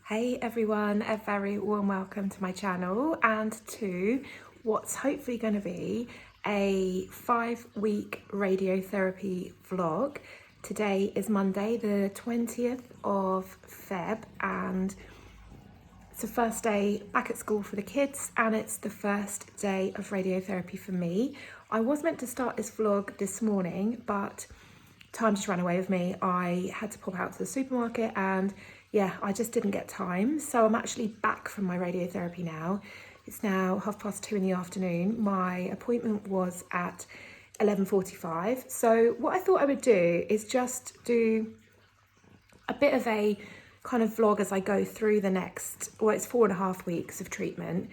Hey everyone, a very warm welcome to my channel and to what's hopefully going to be a 5-week radiotherapy vlog. Today is Monday the 20th of Feb and it's the first day back at school for the kids and it's the first day of radiotherapy for me. I was meant to start this vlog this morning, but time just ran away with me. I had to pop out to the supermarket and yeah, I just didn't get time. So I'm actually back from my radiotherapy now. It's now 2:30 in the afternoon. My appointment was at 11:45. So what I thought I would do is just do a bit of a kind of vlog as I go through the next, well, it's 4.5 weeks of treatment.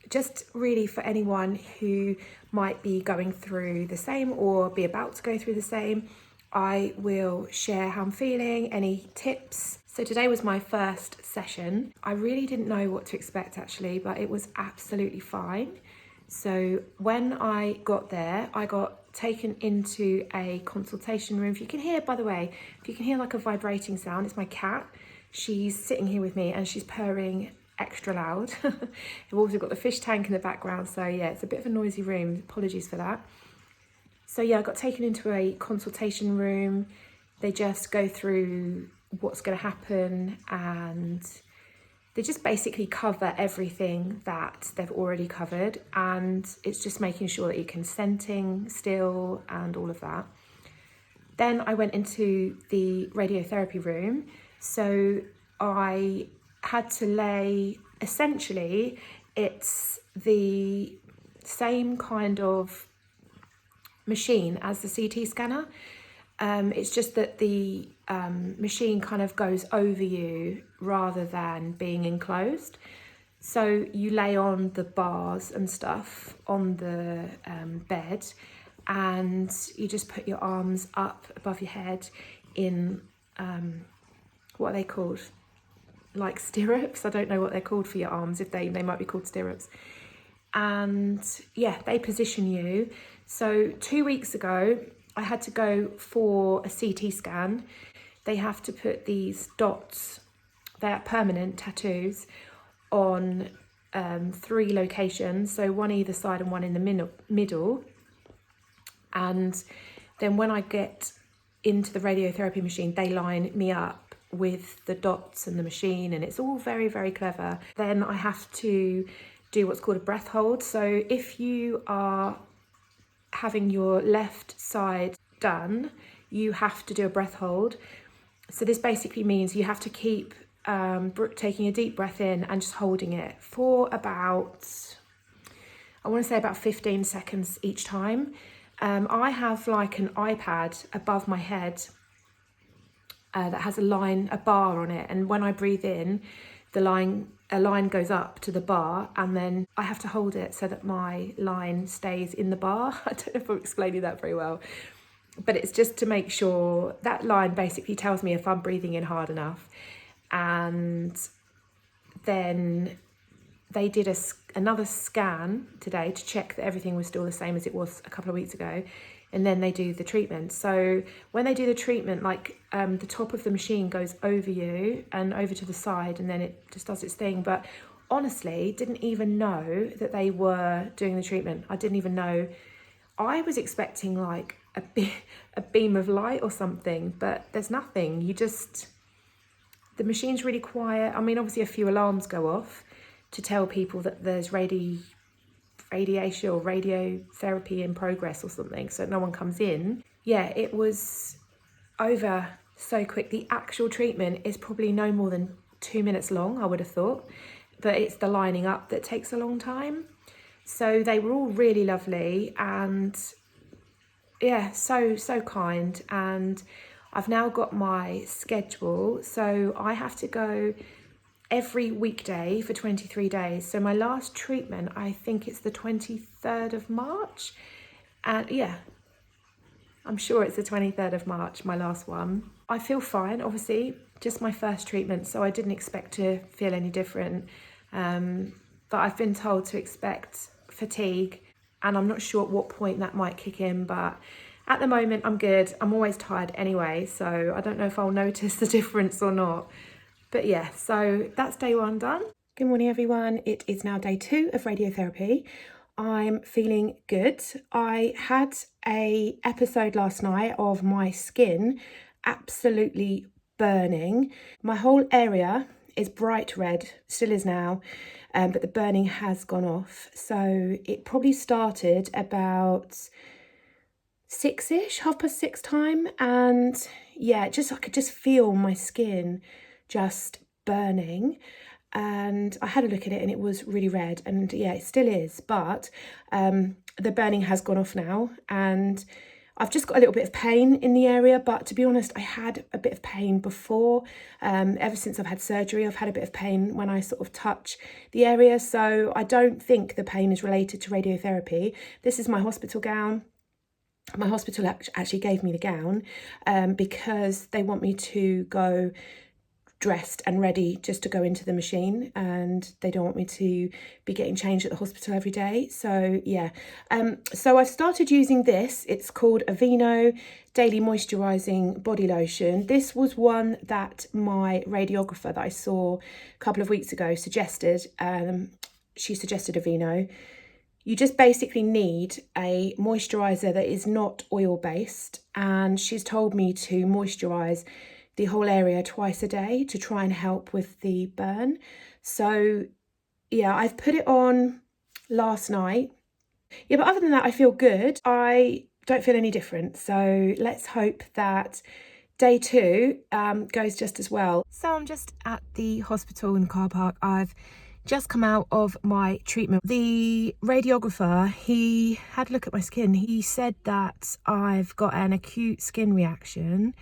Just really for anyone who might be going through the same or be about to go through the same. I will share how I'm feeling, any tips. So today was my first session. I really didn't know what to expect actually, but it was absolutely fine. So when I got there, I got taken into a consultation room. If you can hear, by the way, if you can hear like a vibrating sound, it's my cat. She's sitting here with me and she's purring extra loud. I've also got the fish tank in the background. So yeah, it's a bit of a noisy room. Apologies for that. So yeah, I got taken into a consultation room. They just go through what's going to happen and they just basically cover everything that they've already covered, and it's just making sure that you're consenting still and all of that. Then I went into the radiotherapy room. So I had to lay, essentially, it's the same kind of machine as the CT scanner. It's just that the machine kind of goes over you rather than being enclosed. So you lay on the bars and stuff on the bed and you just put your arms up above your head in, what are they called? Like stirrups? I don't know what they're called for your arms, if they might be called stirrups. And yeah, they position you. So 2 weeks ago, I had to go for a CT scan. They have to put these dots, they're permanent tattoos, on 3 locations. So one either side and one in the middle. And then when I get into the radiotherapy machine, they line me up with the dots and the machine, and it's all very, very clever. Then I have to do what's called a breath hold. So if you are having your left side done, you have to do a breath hold. So this basically means you have to keep taking a deep breath in and just holding it for about, I want to say about 15 seconds each time. I have like an iPad above my head that has a bar on it, and when I breathe in, a line goes up to the bar, and then I have to hold it so that my line stays in the bar. I don't know if I'm explaining that very well, but it's just to make sure that line basically tells me if I'm breathing in hard enough. And then they did another scan today to check that everything was still the same as it was a couple of weeks ago. And then they do the treatment. So when they do the treatment, like the top of the machine goes over you and over to the side, and then it just does its thing. But honestly, didn't even know that they were doing the treatment. I didn't even know. I was expecting like a beam of light or something, but there's nothing. The machine's really quiet. I mean, obviously a few alarms go off to tell people that there's radiation or radiotherapy in progress or something, so no one comes in. Yeah, it was over so quick. The actual treatment is probably no more than 2 minutes long, I would have thought, but it's the lining up that takes a long time. So they were all really lovely and yeah, so kind. And I've now got my schedule, so I have to go every weekday for 23 days. So my last treatment, I think it's the 23rd of March. And yeah, I'm sure it's the 23rd of March, my last one. I feel fine, obviously, just my first treatment, so I didn't expect to feel any different. But I've been told to expect fatigue, and I'm not sure at what point that might kick in, but at the moment I'm good. I'm always tired anyway, so I don't know if I'll notice the difference or not. But yeah, so that's day 1 done. Good morning, everyone. It is now day 2 of radiotherapy. I'm feeling good. I had a episode last night of my skin absolutely burning. My whole area is bright red, still is now, but the burning has gone off. So it probably started about 6ish, 6:30 time, and yeah, I could just feel my skin just burning. And I had a look at it and it was really red, and yeah, it still is, but the burning has gone off now, and I've just got a little bit of pain in the area. But to be honest, I had a bit of pain before. Ever since I've had surgery, I've had a bit of pain when I sort of touch the area, so I don't think the pain is related to radiotherapy. This is my hospital gown. My hospital actually gave me the gown because they want me to go dressed and ready just to go into the machine, and they don't want me to be getting changed at the hospital every day. So yeah, so I've started using this. It's called Aveeno Daily Moisturising Body Lotion. This was one that my radiographer that I saw a couple of weeks ago suggested. She suggested Aveeno. You just basically need a moisturiser that is not oil-based, and she's told me to moisturise the whole area twice a day to try and help with the burn. So yeah, I've put it on last night. Yeah, but other than that, I feel good. I don't feel any different. So let's hope that day 2 goes just as well. So I'm just at the hospital in the car park. I've just come out of my treatment. The radiographer, he had a look at my skin. He said that I've got an acute skin reaction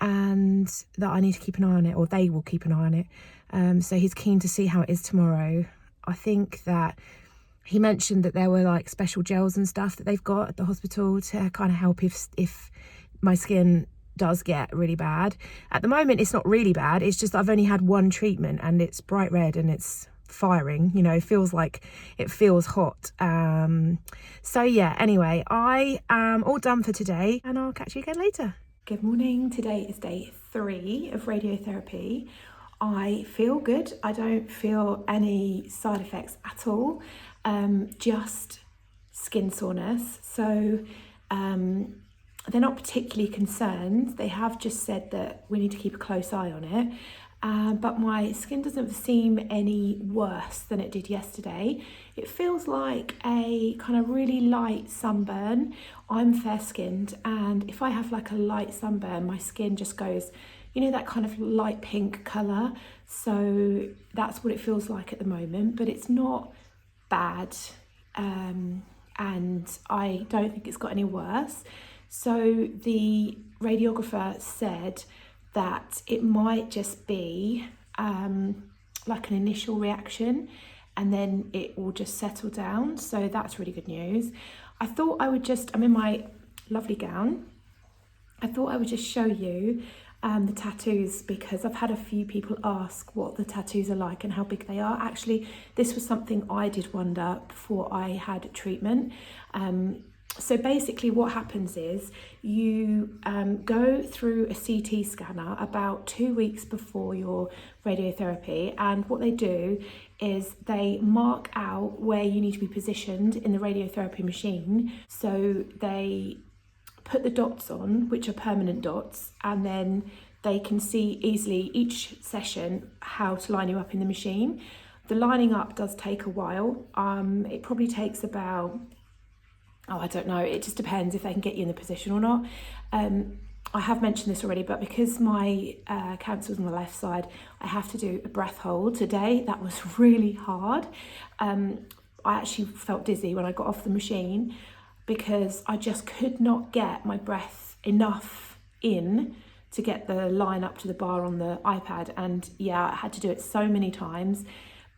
and that I need to keep an eye on it, or they will keep an eye on it. So he's keen to see how it is tomorrow. I think that he mentioned that there were like special gels and stuff that they've got at the hospital to kind of help if my skin does get really bad. At the moment, it's not really bad. It's just I've only had one treatment and it's bright red and it's firing, you know, it feels hot. So yeah, anyway, I am all done for today and I'll catch you again later. Good morning. Today is day 3 of radiotherapy. I feel good. I don't feel any side effects at all, just skin soreness. So they're not particularly concerned. They have just said that we need to keep a close eye on it. But my skin doesn't seem any worse than it did yesterday. It feels like a kind of really light sunburn. I'm fair-skinned, and if I have like a light sunburn, my skin just goes, you know, that kind of light pink colour. So that's what it feels like at the moment, but it's not bad, and I don't think it's got any worse. So the radiographer said that it might just be like an initial reaction and then it will just settle down. So that's really good news. I thought I would just, I'm in my lovely gown. I thought I would just show you the tattoos, because I've had a few people ask what the tattoos are like and how big they are. Actually, this was something I did wonder before I had treatment. So basically what happens is you go through a CT scanner about 2 weeks before your radiotherapy, and what they do is they mark out where you need to be positioned in the radiotherapy machine. So they put the dots on, which are permanent dots, and then they can see easily each session how to line you up in the machine. The lining up does take a while. It probably takes about, I don't know, it just depends if they can get you in the position or not. I have mentioned this already, but because my cancer was on the left side, I have to do a breath hold today. That was really hard. I actually felt dizzy when I got off the machine because I just could not get my breath enough in to get the line up to the bar on the iPad. And yeah, I had to do it so many times,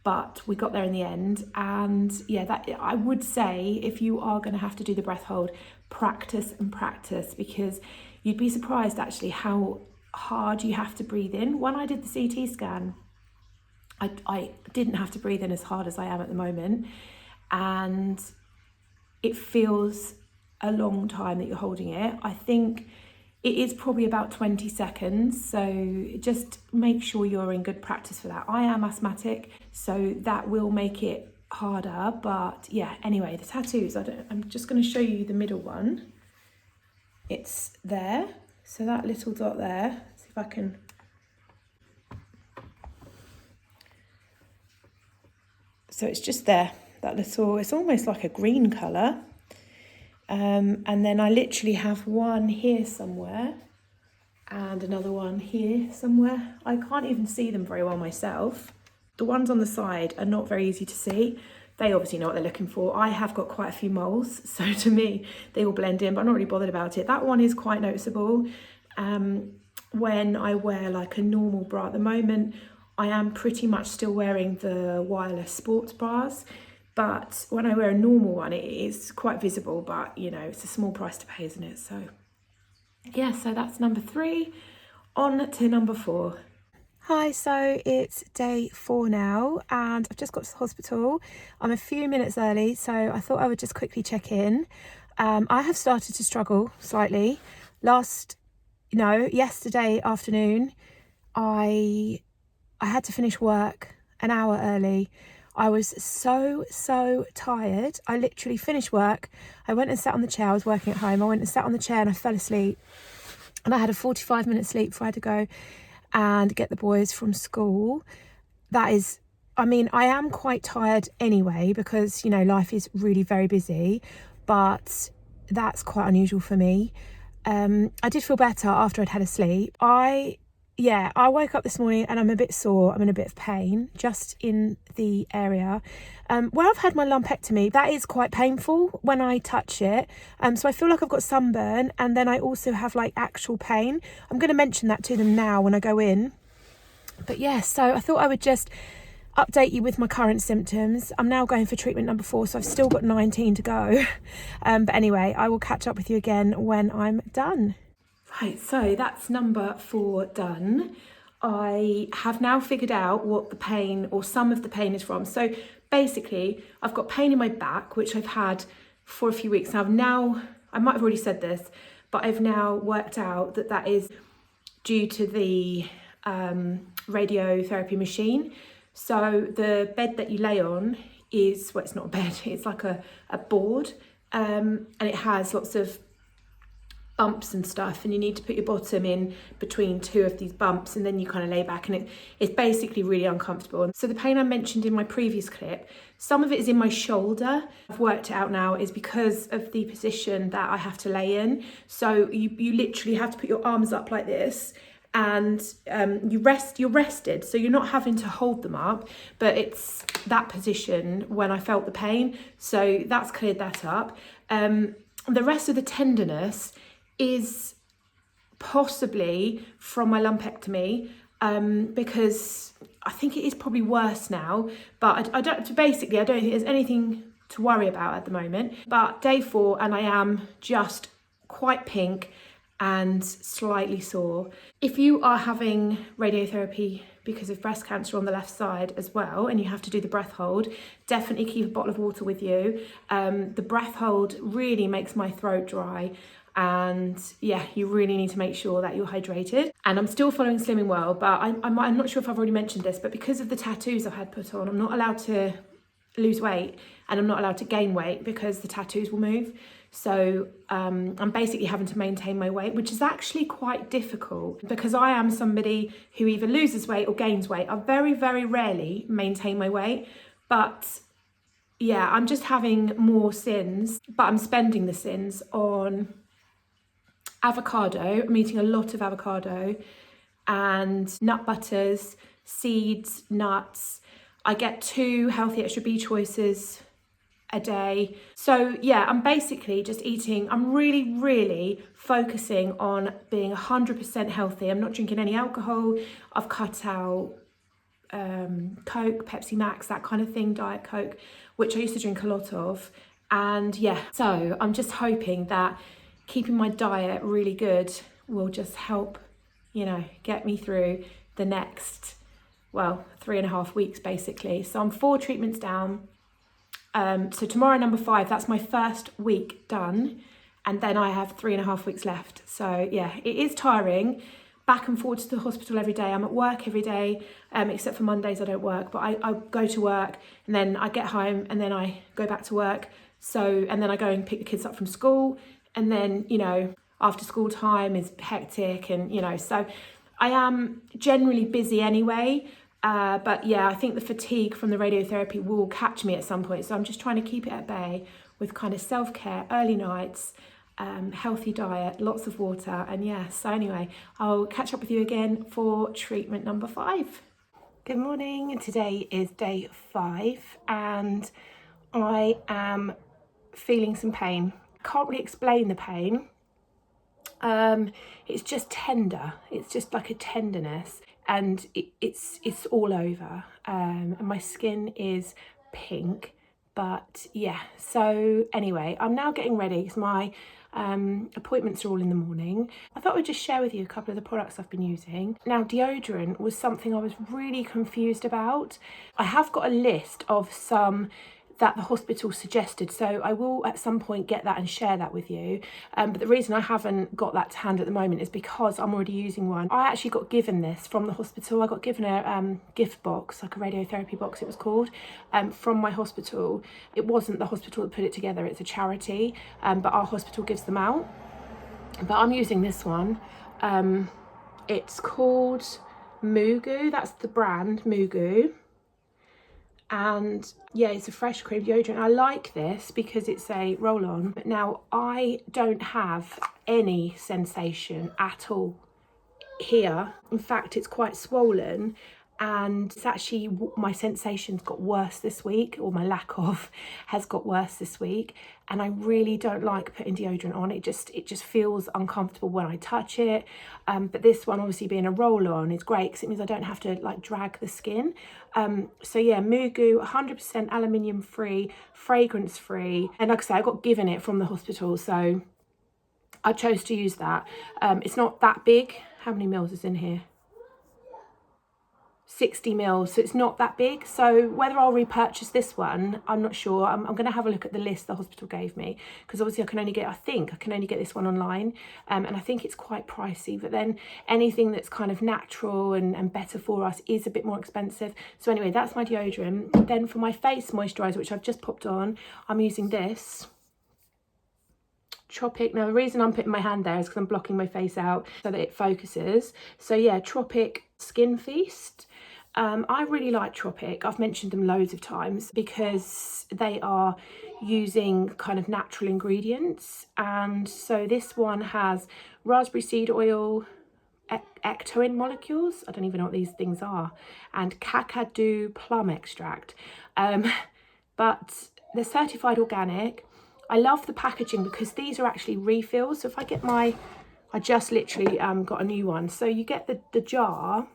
but we got there in the end. And yeah, that I would say, if you are going to have to do the breath hold, practice and practice, because you'd be surprised actually how hard you have to breathe in. When I did the CT scan, I didn't have to breathe in as hard as I am at the moment, and it feels a long time that you're holding it. I think It is probably about 20 seconds, so just make sure you're in good practice for that. I am asthmatic, so that will make it harder, but yeah, anyway, the tattoos, I'm just going to show you the middle one. It's there, so that little dot there, see if I can... So it's just there, that little, it's almost like a green colour. And then I literally have one here somewhere and another one here somewhere. I can't even see them very well myself. The ones on the side are not very easy to see. They obviously know what they're looking for. I have got quite a few moles, so to me, they all blend in, but I'm not really bothered about it. That one is quite noticeable. When I wear like a normal bra at the moment, I am pretty much still wearing the wireless sports bras. But when I wear a normal one, it is quite visible, but you know, it's a small price to pay, isn't it? So yeah, so that's number 3. On to number 4. Hi, so it's day 4 now and I've just got to the hospital. I'm a few minutes early, so I thought I would just quickly check in. I have started to struggle slightly. Yesterday afternoon, I had to finish work an hour early. I was so tired. I literally finished work. I went and sat on the chair. I was working at home. I went and sat on the chair and I fell asleep. And I had a 45-minute sleep before I had to go and get the boys from school. I am quite tired anyway because, you know, life is really very busy, but that's quite unusual for me. I did feel better after I'd had a sleep. I woke up this morning and I'm a bit sore. I'm in a bit of pain just in the area. Where I've had my lumpectomy, that is quite painful when I touch it. So I feel like I've got sunburn and then I also have like actual pain. I'm going to mention that to them now when I go in. But yeah, so I thought I would just update you with my current symptoms. I'm now going for treatment number 4, so I've still got 19 to go. But anyway, I will catch up with you again when I'm done. Right, so that's number 4 done. I have now figured out what the pain or some of the pain is from. So basically, I've got pain in my back, which I've had for a few weeks now. I might have already said this, but I've now worked out that that is due to the radiotherapy machine. So the bed that you lay on is, well, it's not a bed, it's like a board, and it has lots of bumps and stuff, and you need to put your bottom in between 2 of these bumps and then you kind of lay back, and it's basically really uncomfortable. So the pain I mentioned in my previous clip, some of it is in my shoulder. I've worked it out now is because of the position that I have to lay in. So you literally have to put your arms up like this and you're rested, so you're not having to hold them up, but it's that position when I felt the pain. So that's cleared that up. The rest of the tenderness is possibly from my lumpectomy, because I think it is probably worse now, but I don't think there's anything to worry about at the moment. But day 4 and I am just quite pink and slightly sore. If you are having radiotherapy because of breast cancer on the left side as well, and you have to do the breath hold, definitely keep a bottle of water with you. The breath hold really makes my throat dry, and yeah, you really need to make sure that you're hydrated. And I'm still following Slimming Well, but I'm not sure if I've already mentioned this, but because of the tattoos I've had put on, I'm not allowed to lose weight and I'm not allowed to gain weight because the tattoos will move. So I'm basically having to maintain my weight, which is actually quite difficult because I am somebody who either loses weight or gains weight. I very, very rarely maintain my weight, but yeah, I'm just having more sins, but I'm spending the sins on avocado. I'm eating a lot of avocado and nut butters, seeds, nuts. I get 2 healthy extra B choices a day. So yeah, I'm basically just eating, I'm really focusing on being 100% healthy. I'm not drinking any alcohol. I've cut out Coke, Pepsi Max, that kind of thing, Diet Coke, which I used to drink a lot of. And yeah, so I'm just hoping that keeping my diet really good will just help, you know, get me through the next, 3.5 weeks basically. So I'm 4 treatments down. So tomorrow, number 5, that's my first week done. and then I have 3.5 weeks left. So yeah, it is tiring. Back and forward to the hospital every day. I'm at work every day, except for Mondays I don't work, but I go to work and then I get home and then I go back to work. So, and then I go and pick the kids up from school, and then, you know, after school time is hectic, and, you know, so I am generally busy anyway. But yeah, I think the fatigue from the radiotherapy will catch me at some point. So I'm just trying to keep it at bay with kind of self-care, early nights, healthy diet, lots of water, and yeah, so anyway, I'll catch up with you again for treatment number 5. Good morning, today is day 5 and I am feeling some pain. Can't really explain the pain. It's just tender, it's just like a tenderness, and it's all over, and my skin is pink. But yeah, so anyway, I'm now getting ready because my appointments are all in the morning. I thought I'd just share with you a couple of the products I've been using. Now, deodorant was something I was really confused about. I have got a list of some that the hospital suggested, so I will at some point get that and share that with you, but the reason I haven't got that to hand at the moment is because I'm already using one. I actually got given this from the hospital. I got given a gift box, like a radiotherapy box it was called, from my hospital. It wasn't the hospital that put it together, it's a charity, but our hospital gives them out. But I'm using this one. It's called Mugu, that's the brand, Mugu. And yeah, it's a fresh cream deodorant. I like this because it's a roll-on. But now I don't have any sensation at all here. In fact, it's quite swollen, and it's actually, my sensations got worse this week, or my lack of has got worse this week, and I really don't like putting deodorant on. It just feels uncomfortable when I touch it. But this one, obviously being a roll-on, is great because it means I don't have to like drag the skin. So yeah, Mugu, 100% aluminium free, fragrance free, and like I say, I got given it from the hospital, so I chose to use that. It's not that big. How many mils is in here? 60 mils, so it's not that big. So whether I'll repurchase this one, I'm not sure. I'm going to have a look at the list the hospital gave me, because obviously I think I can only get this one online, and I think it's quite pricey. But then anything that's kind of natural and better for us is a bit more expensive. So anyway, that's my deodorant. Then for my face moisturiser, which I've just popped on, I'm using this Tropic. Now the reason I'm putting my hand there is because I'm blocking my face out so that it focuses. So yeah, Tropic Skin Feast. I really like Tropic. I've mentioned them loads of times because they are using kind of natural ingredients, and so this one has raspberry seed oil, ectoin molecules, I don't even know what these things are, and kakadu plum extract, but they're certified organic. I love the packaging because these are actually refills. So if I get I just literally got a new one. So you get the jar,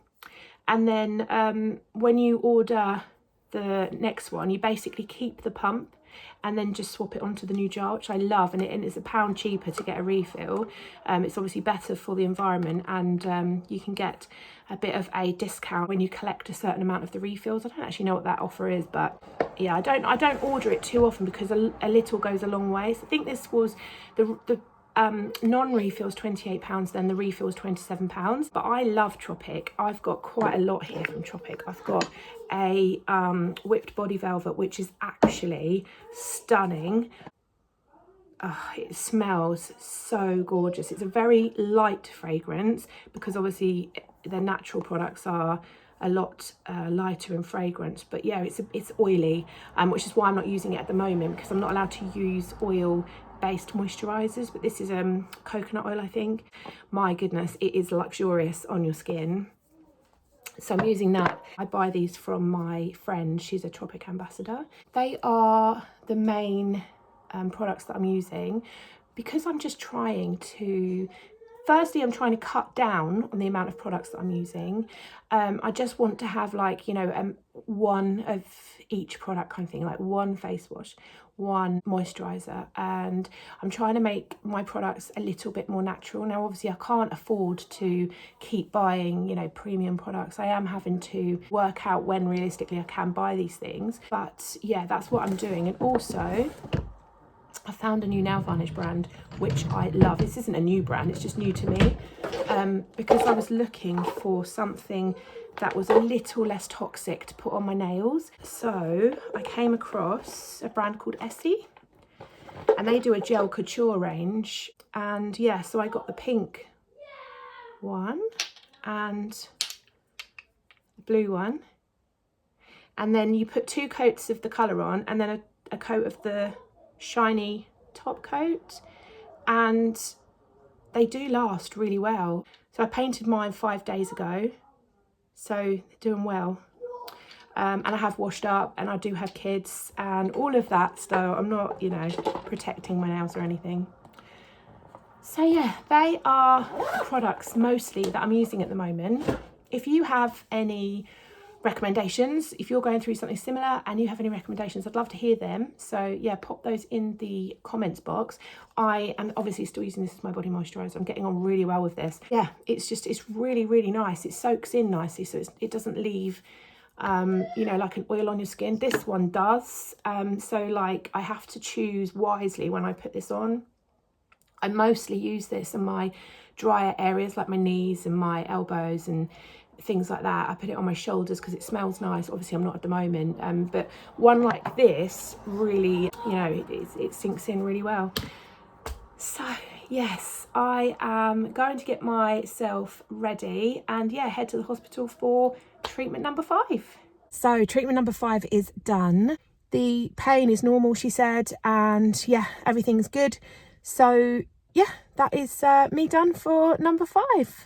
and then when you order the next one, you basically keep the pump and then just swap it onto the new jar, which I love. And it's £1 cheaper to get a refill. It's obviously better for the environment, and you can get a bit of a discount when you collect a certain amount of the refills. I don't actually know what that offer is, but yeah, I don't order it too often because a little goes a long way. So I think this was the non-refills £28, then the refills £27. But I love Tropic. I've got quite a lot here from Tropic. I've got a whipped body velvet, which is actually stunning. It smells so gorgeous. It's a very light fragrance because obviously the natural products are a lot lighter in fragrance. But yeah, it's oily, which is why I'm not using it at the moment, because I'm not allowed to use oil based moisturizers. But this is coconut oil, I think. My goodness, it is luxurious on your skin. So I'm using that. I buy these from my friend. She's a Tropic ambassador. They are the main products that I'm using because I'm just trying to, firstly, I'm trying to cut down on the amount of products that I'm using. I just want to have, like, you know, one of each product kind of thing, like one face wash, one moisturizer, and I'm trying to make my products a little bit more natural. Now obviously I can't afford to keep buying, you know, premium products. I am having to work out when realistically I can buy these things, but yeah, that's what I'm doing. And also I found a new nail varnish brand, which I love. This isn't a new brand, it's just new to me, because I was looking for something that was a little less toxic to put on my nails. So I came across a brand called Essie, and they do a gel couture range. And yeah, so I got the pink one and the blue one. And then you put 2 coats of the colour on, and then a coat of the shiny top coat, and they do last really well. So I painted mine 5 days ago, so they're doing well. And I have washed up, and I do have kids and all of that, so I'm not, you know, protecting my nails or anything. So yeah, they are the products mostly that I'm using at the moment. If you have any recommendations, if you're going through something similar and you have any recommendations, I'd love to hear them. So yeah, pop those in the comments box. I am obviously still using this as my body moisturizer. I'm getting on really well with this. Yeah, it's really, really nice. It soaks in nicely, so it doesn't leave you know, like an oil on your skin. This one does. So like I have to choose wisely when I put this on. I mostly use this in my drier areas like my knees and my elbows and things like that. I put it on my shoulders because it smells nice. Obviously I'm not at the moment, but one like this really, you know, it sinks in really well. So yes, I am going to get myself ready and yeah, head to the hospital for treatment number 5. So treatment number 5 is done. The pain is normal, she said, and yeah, everything's good. So yeah, that is me done for number 5.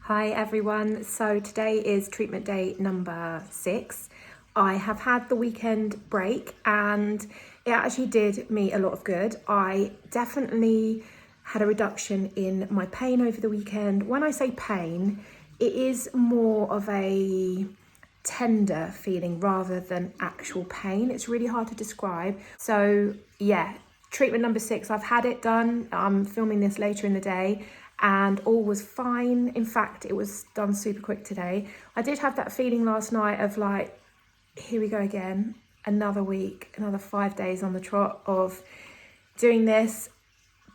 Hi everyone, so today is treatment day number 6. I have had the weekend break and it actually did me a lot of good. I definitely had a reduction in my pain over the weekend. When I say pain, it is more of a tender feeling rather than actual pain. It's really hard to describe. So yeah, treatment number 6, I've had it done. I'm filming this later in the day and all was fine. In fact, it was done super quick today. I did have that feeling last night of like, here we go again, another week, another 5 days on the trot of doing this.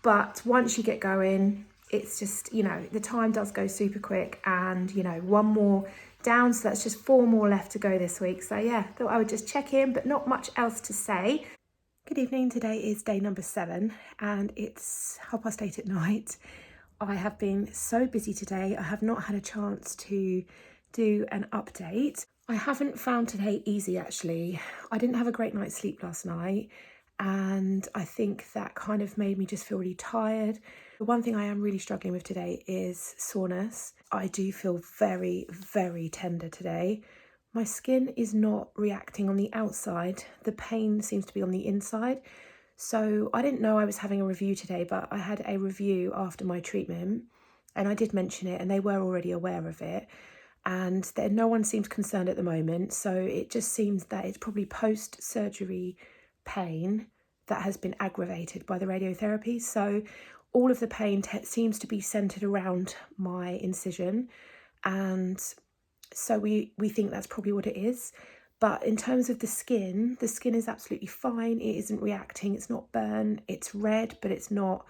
But once you get going, it's just, you know, the time does go super quick, and you know, one more down, so that's just 4 more left to go this week. So yeah, thought I would just check in, but not much else to say. Good evening, today is day number 7 and it's 8:30 at night. I have been so busy today, I have not had a chance to do an update. I haven't found today easy actually. I didn't have a great night's sleep last night and I think that kind of made me just feel really tired. The one thing I am really struggling with today is soreness. I do feel very, very tender today. My skin is not reacting on the outside. The pain seems to be on the inside. So I didn't know I was having a review today, but I had a review after my treatment and I did mention it and they were already aware of it. And no one seems concerned at the moment. So it just seems that it's probably post-surgery pain that has been aggravated by the radiotherapy. So all of the pain seems to be centered around my incision. And so we think that's probably what it is. But in terms of the skin is absolutely fine. It isn't reacting, it's not burn, it's red, but it's not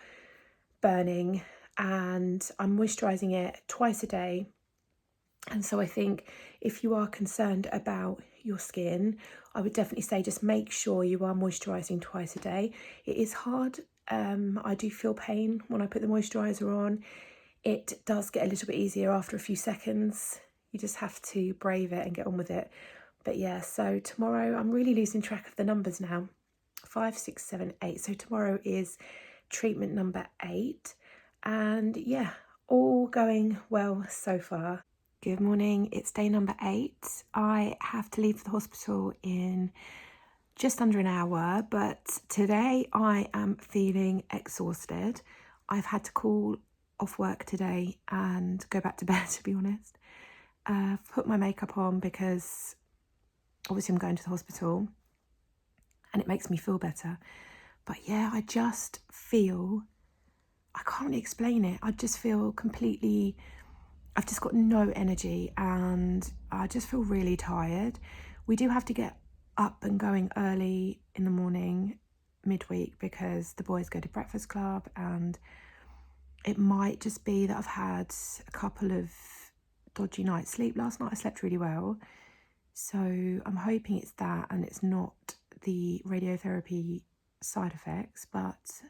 burning. And I'm moisturising it twice a day. And so I think if you are concerned about your skin, I would definitely say just make sure you are moisturising twice a day. It is hard. I do feel pain when I put the moisturiser on. It does get a little bit easier after a few seconds. You just have to brave it and get on with it. But yeah, so tomorrow, I'm really losing track of the numbers now. 5, 6, 7, 8. So tomorrow is treatment number 8. And yeah, all going well so far. Good morning, it's day number 8. I have to leave the hospital in just under an hour, but today I am feeling exhausted. I've had to call off work today and go back to bed, to be honest. Put my makeup on because obviously I'm going to the hospital and it makes me feel better. But yeah, I just feel, I can't really explain it. I just feel completely, I've just got no energy and I just feel really tired. We do have to get up and going early in the morning midweek because the boys go to breakfast club, and it might just be that I've had a couple of dodgy nights sleep. Last night I slept really well, so I'm hoping it's that and it's not the radiotherapy side effects, but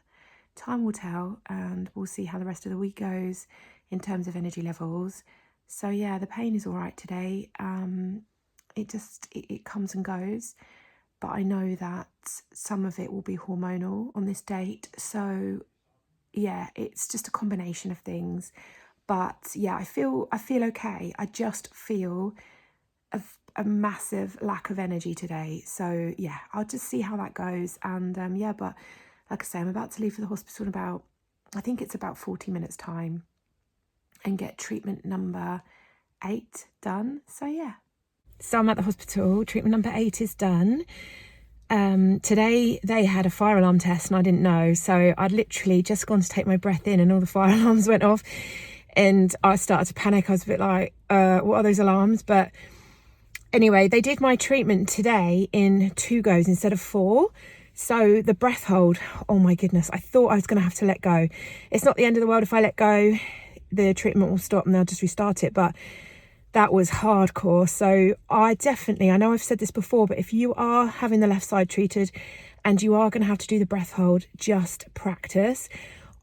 time will tell, and we'll see how the rest of the week goes in terms of energy levels. So yeah, the pain is all right today. It comes and goes, but I know that some of it will be hormonal on this date. So yeah, it's just a combination of things. But yeah, I feel okay. I just feel a massive lack of energy today. So yeah, I'll just see how that goes. And yeah, but like I say, I'm about to leave for the hospital in about, I think it's about 40 minutes time, and get treatment number 8 done. So yeah. So I'm at the hospital, treatment number 8 is done. Today they had a fire alarm test and I didn't know. So I'd literally just gone to take my breath in and all the fire alarms went off and I started to panic. I was a bit like, what are those alarms? But anyway, they did my treatment today in 2 goes instead of 4. So the breath hold, oh my goodness, I thought I was going to have to let go. It's not the end of the world if I let go. The treatment will stop and they'll just restart it. But that was hardcore. So I know I've said this before, but if you are having the left side treated and you are going to have to do the breath hold, just practice.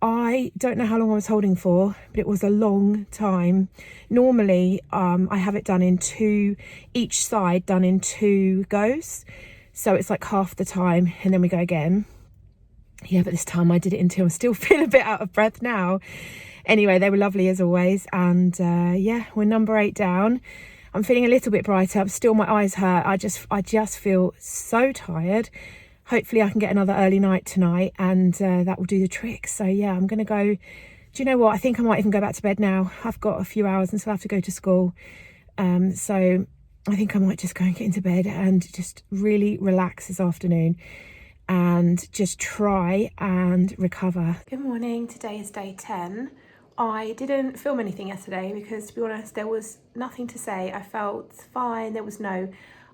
I don't know how long I was holding for, but it was a long time. Normally, I have it done in 2, each side done in 2 goes. So it's like half the time and then we go again. Yeah, but this time I did it in 2. I'm still feeling a bit out of breath now. Anyway, they were lovely as always. And yeah, we're number 8 down. I'm feeling a little bit brighter. Still, my eyes hurt. I just feel so tired. Hopefully I can get another early night tonight and that will do the trick. So yeah, I'm going to go. Do you know what? I think I might even go back to bed now. I've got a few hours and still have to go to school. So I think I might just go and get into bed and just really relax this afternoon and just try and recover. Good morning. Today is day 10. I didn't film anything yesterday because, to be honest, there was nothing to say. I felt fine. There was no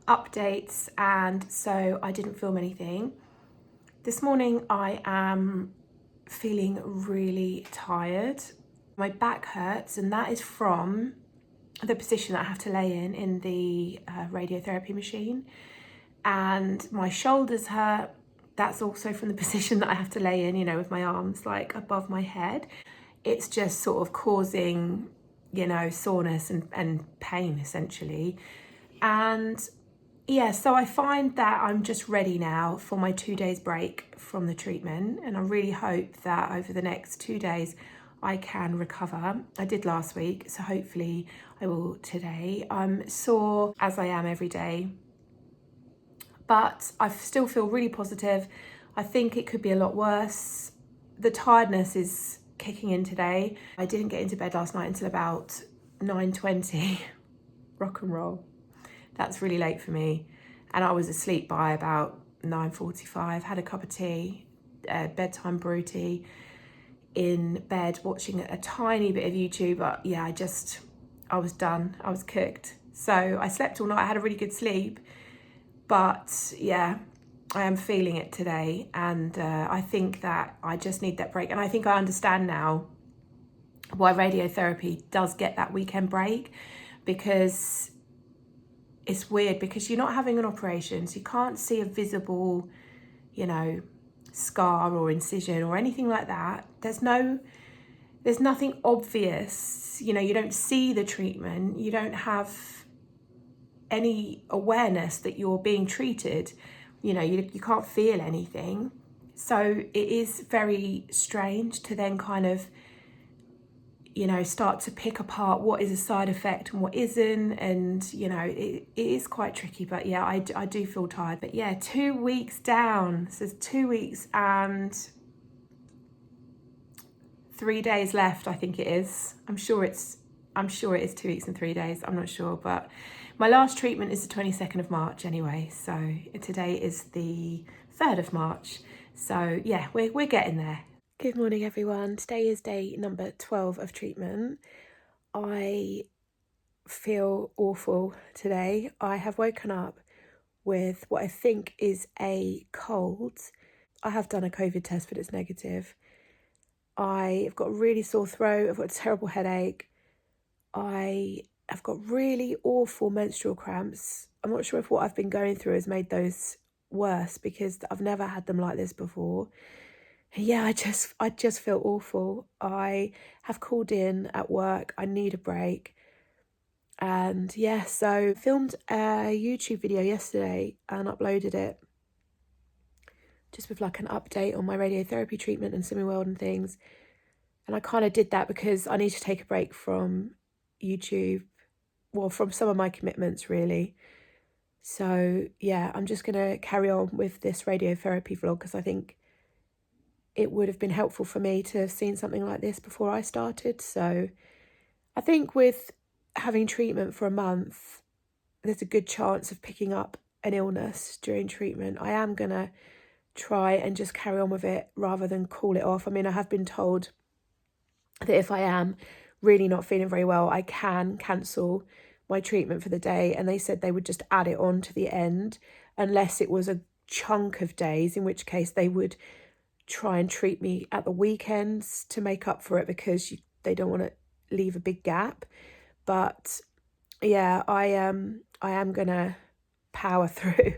updates, and so I didn't film anything. This morning I am feeling really tired. My back hurts, and that is from the position that I have to lay in the radiotherapy machine. And my shoulders hurt. That's also from the position that I have to lay in, with my arms like above my head. It's just sort of causing, soreness and pain essentially. And yeah, so I find that I'm just ready now for my 2 days break from the treatment. And I really hope that over the next 2 days I can recover. I did last week, so hopefully I will today. I'm sore as I am every day, but I still feel really positive. I think it could be a lot worse. The tiredness is kicking in today. I didn't get into bed last night until about 9:20. Rock and roll. That's really late for me. And I was asleep by about 9:45. Had a cup of tea, bedtime brew tea, in bed watching a tiny bit of YouTube. But yeah, I was done. I was cooked. So I slept all night. I had a really good sleep. But yeah, I am feeling it today, and I think that I just need that break. And I think I understand now why radiotherapy does get that weekend break, because it's weird, because you're not having an operation, so you can't see a visible, scar or incision or anything like that. There's nothing obvious, you don't see the treatment, you don't have any awareness that you're being treated, you can't feel anything. So it is very strange to then kind of, start to pick apart what is a side effect and what isn't. And, it is quite tricky, but yeah, I do feel tired. But yeah, 2 weeks down. So it's 2 weeks and 3 days left, I think it is. I'm sure it is 2 weeks and 3 days. I'm not sure, but my last treatment is the 22nd of March anyway. So today is the 3rd of March. So yeah, we're getting there. Good morning, everyone. Today is day number 12 of treatment. I feel awful today. I have woken up with what I think is a cold. I have done a COVID test, but it's negative. I've got a really sore throat. I've got a terrible headache. I have got really awful menstrual cramps. I'm not sure if what I've been going through has made those worse, because I've never had them like this before. Yeah, I just feel awful. I have called in at work. I need a break. And yeah, so filmed a YouTube video yesterday and uploaded it, just with like an update on my radiotherapy treatment and swimming world and things. And I kind of did that because I need to take a break from YouTube, well, from some of my commitments really. So yeah, I'm just going to carry on with this radiotherapy vlog, because I think it would have been helpful for me to have seen something like this before I started. So I think with having treatment for a month, there's a good chance of picking up an illness during treatment. I am going to try and just carry on with it rather than call it off. I mean, I have been told that if I am really not feeling very well, I can cancel my treatment for the day, and they said they would just add it on to the end unless it was a chunk of days, in which case they would try and treat me at the weekends to make up for it, because they don't want to leave a big gap. But yeah, I am gonna power through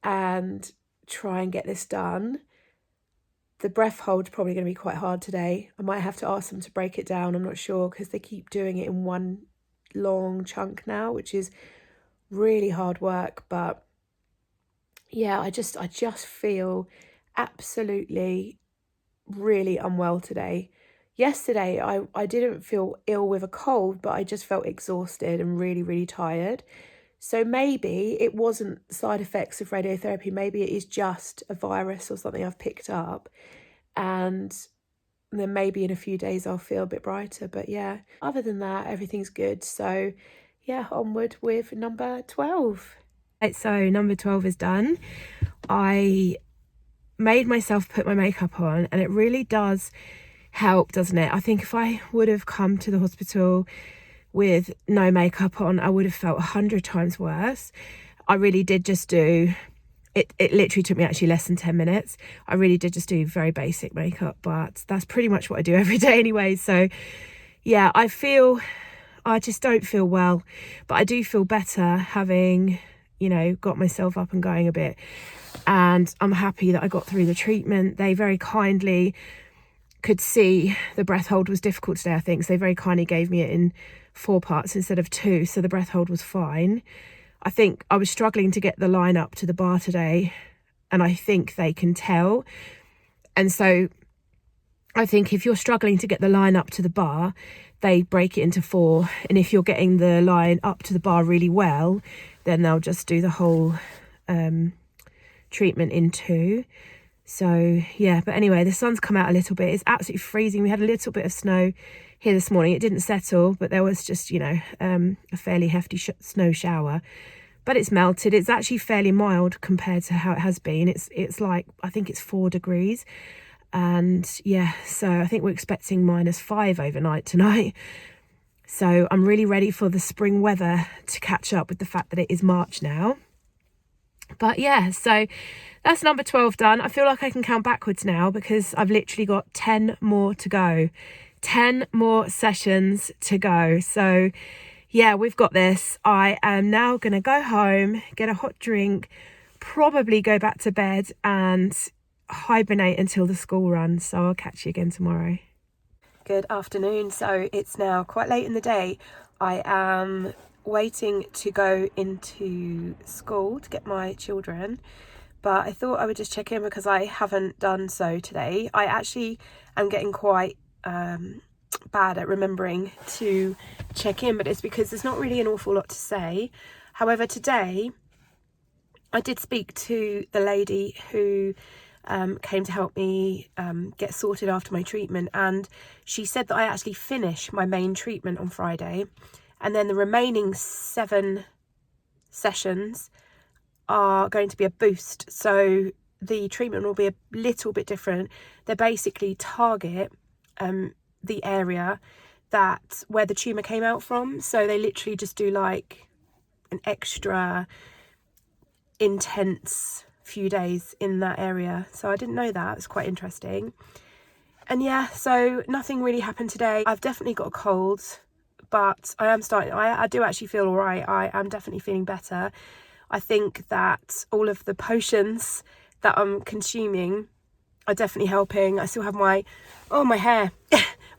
and try and get this done. The breath hold's probably going to be quite hard today. I might have to ask them to break it down. I'm not sure, because they keep doing it in one long chunk now, which is really hard work. But yeah, I just feel absolutely really unwell today. Yesterday, I didn't feel ill with a cold, but I just felt exhausted and really, really tired. So maybe it wasn't side effects of radiotherapy. Maybe it is just a virus or something I've picked up. And then maybe in a few days I'll feel a bit brighter. But yeah, other than that, everything's good. So yeah, onward with number 12. Right, so number 12 is done. I made myself put my makeup on, and it really does help, doesn't it? I think if I would have come to the hospital with no makeup on, I would have felt 100 times worse. I really did just do it. It literally took me actually less than 10 minutes. I really did just do very basic makeup, but that's pretty much what I do every day anyway. So yeah, I just don't feel well, but I do feel better having, got myself up and going a bit. And I'm happy that I got through the treatment. They very kindly could see the breath hold was difficult today, I think. So they very kindly gave me it in 4 parts instead of 2. So the breath hold was fine. I think I was struggling to get the line up to the bar today, and I think they can tell. And so I think if you're struggling to get the line up to the bar, they break it into 4. And if you're getting the line up to the bar really well, then they'll just do the whole treatment in 2. So yeah, but anyway, the sun's come out a little bit. It's absolutely freezing. We had a little bit of snow here this morning. It didn't settle, but there was just, a fairly hefty snow shower. But it's melted. It's actually fairly mild compared to how it has been. It's like, I think it's 4 degrees. And yeah, so I think we're expecting -5 overnight tonight. So I'm really ready for the spring weather to catch up with the fact that it is March now. But yeah, so that's number 12 done. I feel like I can count backwards now, because I've literally got 10 more to go. 10 more sessions to go. So yeah, we've got this. I am now going to go home, get a hot drink, probably go back to bed and hibernate until the school run. So I'll catch you again tomorrow. Good afternoon. So it's now quite late in the day. I am waiting to go into school to get my children, but I thought I would just check in because I haven't done so today. I actually am getting quite bad at remembering to check in, but it's because there's not really an awful lot to say. However, today I did speak to the lady who came to help me get sorted after my treatment, and she said that I actually finish my main treatment on Friday, and then the remaining 7 sessions are going to be a boost. So the treatment will be a little bit different. They basically target the area where the tumour came out from. So they literally just do like an extra intense few days in that area. So I didn't know that. It's quite interesting. And yeah, so nothing really happened today. I've definitely got a cold, but I do actually feel all right. I am definitely feeling better. I think that all of the potions that I'm consuming are definitely helping. I still have my hair,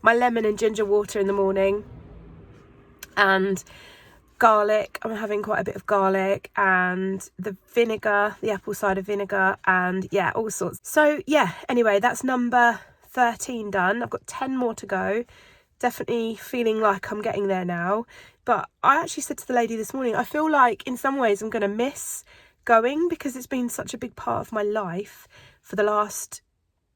my lemon and ginger water in the morning, and garlic. I'm having quite a bit of garlic, and the vinegar, the apple cider vinegar, and yeah, all sorts. So yeah, anyway, that's number 13 done. I've got 10 more to go. Definitely feeling like I'm getting there now. But I actually said to the lady this morning, I feel like in some ways I'm going to miss going, because it's been such a big part of my life for the last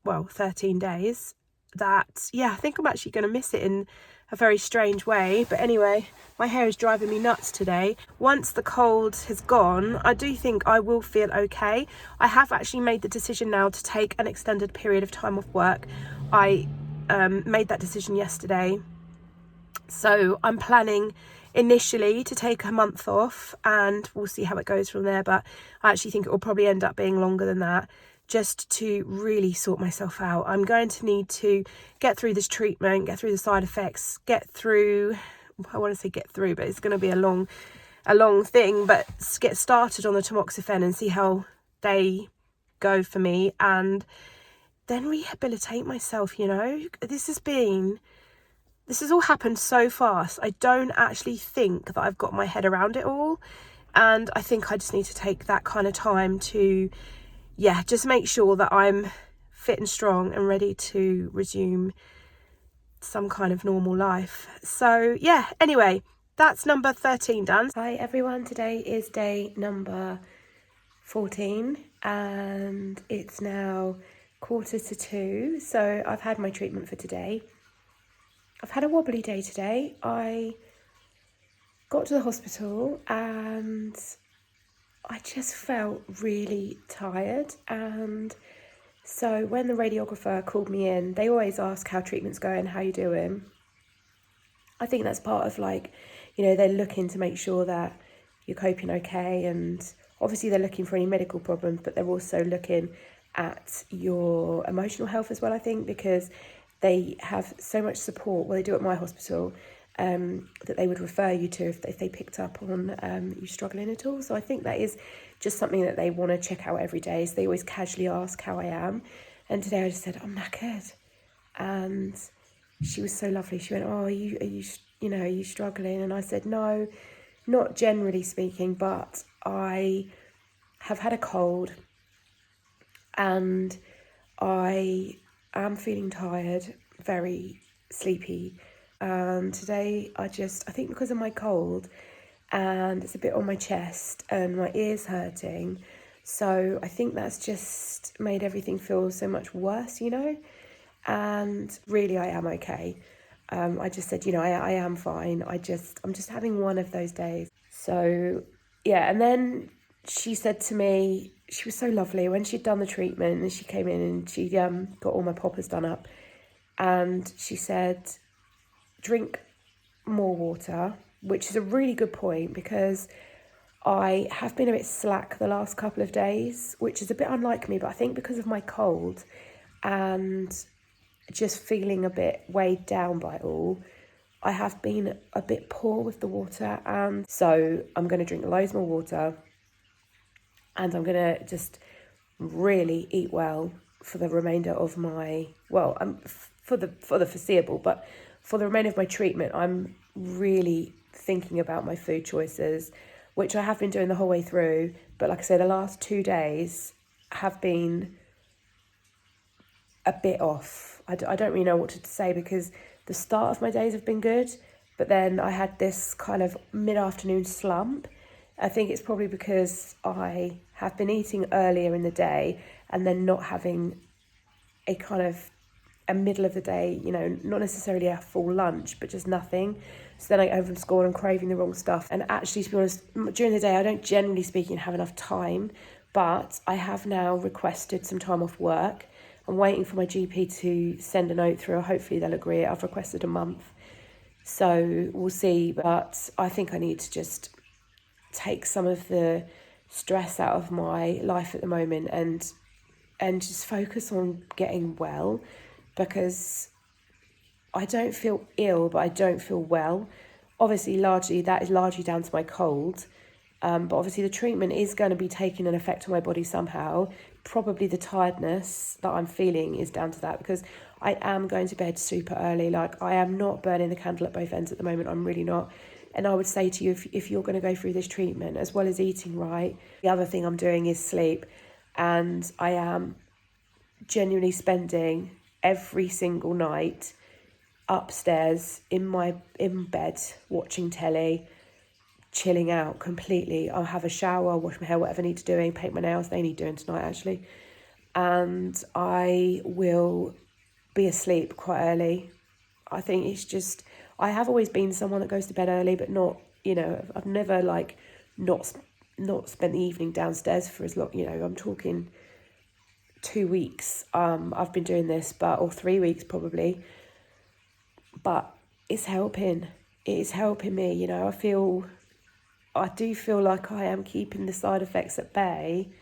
13 days, that yeah, I think I'm actually going to miss it in a very strange way. But anyway, my hair is driving me nuts today. Once the cold has gone, I do think I will feel okay. I have actually made the decision now to take an extended period of time off work. I made that decision yesterday, so I'm planning initially to take a month off, and we'll see how it goes from there. But I actually think it will probably end up being longer than that, just to really sort myself out. I'm going to need to get through this treatment, get through the side effects, but it's going to be a long thing, but get started on the tamoxifen and see how they go for me, and then rehabilitate myself. This has all happened so fast. I don't actually think that I've got my head around it all, and I think I just need to take that kind of time to just make sure that I'm fit and strong and ready to resume some kind of normal life. So yeah, anyway, that's number 13 done. Hi everyone, today is day number 14 and it's now 1:45. So I've had my treatment for today. I've had a wobbly day today. I got to the hospital and I just felt really tired, and so when the radiographer called me in, they always ask how treatment's going, how you doing. I think that's part of they're looking to make sure that you're coping okay, and obviously they're looking for any medical problems, but they're also looking at your emotional health as well, I think, because they have so much support, well they do at my hospital, that they would refer you to if they picked up on you struggling at all. So I think that is just something that they want to check out every day. So they always casually ask how I am. And today I just said, I'm knackered. And she was so lovely. She went, oh, are you struggling? And I said, no, not generally speaking, but I have had a cold and I am feeling tired, very sleepy. And today I think because of my cold and it's a bit on my chest and my ears hurting, so I think that's just made everything feel so much worse, and really I am okay. I just said, I am fine. I'm just having one of those days. So yeah, and then she said to me, she was so lovely, when she'd done the treatment and she came in and she got all my poppers done up, and she said, drink more water, which is a really good point, because I have been a bit slack the last couple of days, which is a bit unlike me, but I think because of my cold and just feeling a bit weighed down by it all, I have been a bit poor with the water, and so I'm going to drink loads more water, and I'm going to just really eat well for the remainder of my, for the foreseeable, but for the remainder of my treatment, I'm really thinking about my food choices, which I have been doing the whole way through. But like I say, the last 2 days have been a bit off. I don't really know what to say, because the start of my days have been good, but then I had this kind of mid-afternoon slump. I think it's probably because I have been eating earlier in the day and then not having a kind of a middle of the day, not necessarily a full lunch, but just nothing. So then I get home from school and I'm craving the wrong stuff. And actually, to be honest, during the day, I don't generally speaking have enough time, but I have now requested some time off work. I'm waiting for my GP to send a note through. Hopefully they'll agree. I've requested a month. So we'll see. But I think I need to just take some of the stress out of my life at the moment and just focus on getting well, because I don't feel ill, but I don't feel well. Obviously, that is largely down to my cold. But obviously the treatment is going to be taking an effect on my body somehow. Probably the tiredness that I'm feeling is down to that, because I am going to bed super early. Like, I am not burning the candle at both ends at the moment. I'm really not. And I would say to you, if you're going to go through this treatment, as well as eating right, the other thing I'm doing is sleep. And I am genuinely spending every single night upstairs in bed watching telly, chilling out completely. I'll have a shower, wash my hair, whatever I need to do, paint my nails. They need doing tonight, actually. And I will be asleep quite early. I think it's just, I have always been someone that goes to bed early, but not, I've never not spent the evening downstairs for as long, I'm talking 2 weeks. I've been doing this, or 3 weeks probably, but it's helping. It is helping me, I do feel like I am keeping the side effects at bay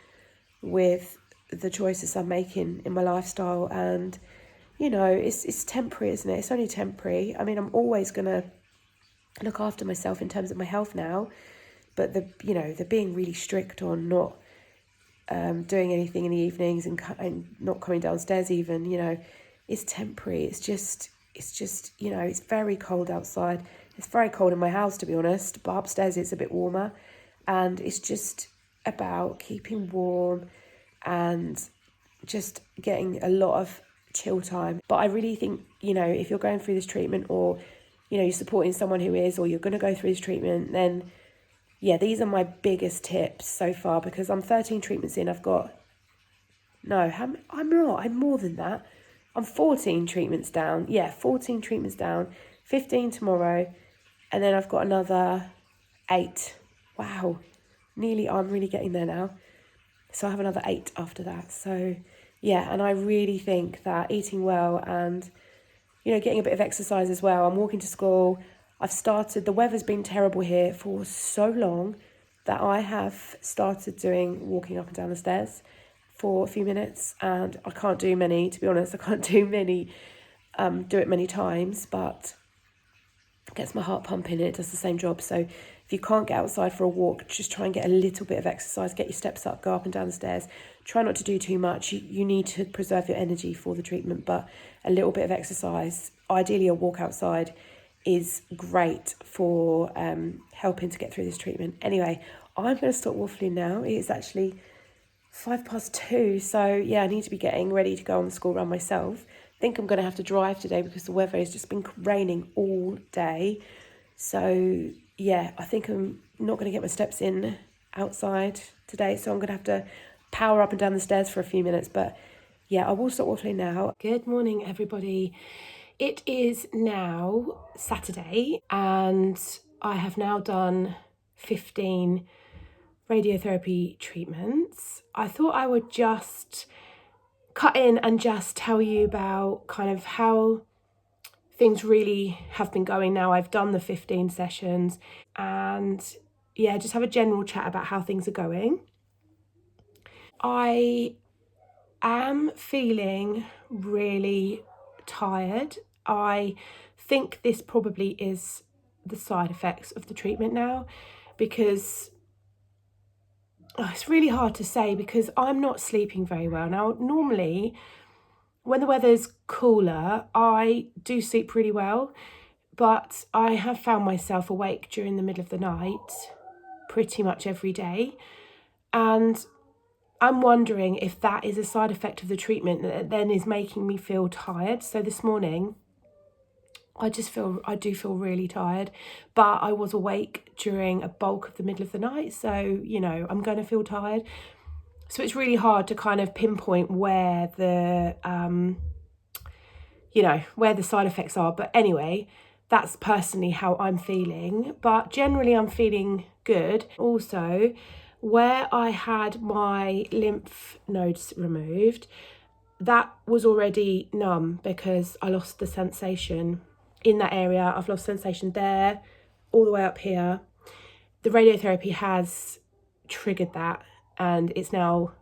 with the choices I'm making in my lifestyle. And, it's temporary, isn't it? It's only temporary. I mean, I'm always going to look after myself in terms of my health now. But, they're being really strict on not doing anything in the evenings and not coming downstairs even, it's temporary. It's just, it's very cold outside. It's very cold in my house, to be honest, but upstairs it's a bit warmer. And it's just about keeping warm and just getting a lot of chill time. But I really think, if you're going through this treatment, or, you're supporting someone who is, or you're going to go through this treatment, then, yeah, these are my biggest tips so far, because I'm 13 treatments in. I'm more than that. I'm 14 treatments down. Yeah, 14 treatments down, 15 tomorrow. And then I've got another 8. Wow. I'm really getting there now. So I have another 8 after that. So, yeah, and I really think that eating well and, getting a bit of exercise as well. I'm walking to school. The weather's been terrible here for so long that I have started walking up and down the stairs for a few minutes. And I can't do many, to be honest. I can't do it many times, but it gets my heart pumping and it does the same job. So if you can't get outside for a walk, just try and get a little bit of exercise, get your steps up, go up and down the stairs. Try not to do too much. You need to preserve your energy for the treatment, but a little bit of exercise, ideally a walk outside, is great for helping to get through this treatment. Anyway, I'm going to stop waffling now. It is actually 2:05. So yeah, I need to be getting ready to go on the school run myself. I think I'm going to have to drive today because the weather has just been raining all day. So yeah, I think I'm not going to get my steps in outside today. So I'm going to have to power up and down the stairs for a few minutes. But yeah, I will stop waffling now. Good morning, everybody. It is now Saturday and I have now done 15 radiotherapy treatments. I thought I would just cut in and just tell you about kind of how things really have been going now. I've done the 15 sessions and yeah, just have a general chat about how things are going. I am feeling really tired. I think this probably is the side effects of the treatment now, because it's really hard to say because I'm not sleeping very well. Now, normally when the weather's cooler, I do sleep really well, but I have found myself awake during the middle of the night pretty much every day. And I'm wondering if that is a side effect of the treatment that then is making me feel tired. So this morning, I do feel really tired, but I was awake during a bulk of the middle of the night. So, I'm going to feel tired. So it's really hard to kind of pinpoint where the side effects are. But anyway, that's personally how I'm feeling. But generally, I'm feeling good. Also, where I had my lymph nodes removed, that was already numb because I lost the sensation in that area. I've lost sensation there, all the way up here. The radiotherapy has triggered that, and it's now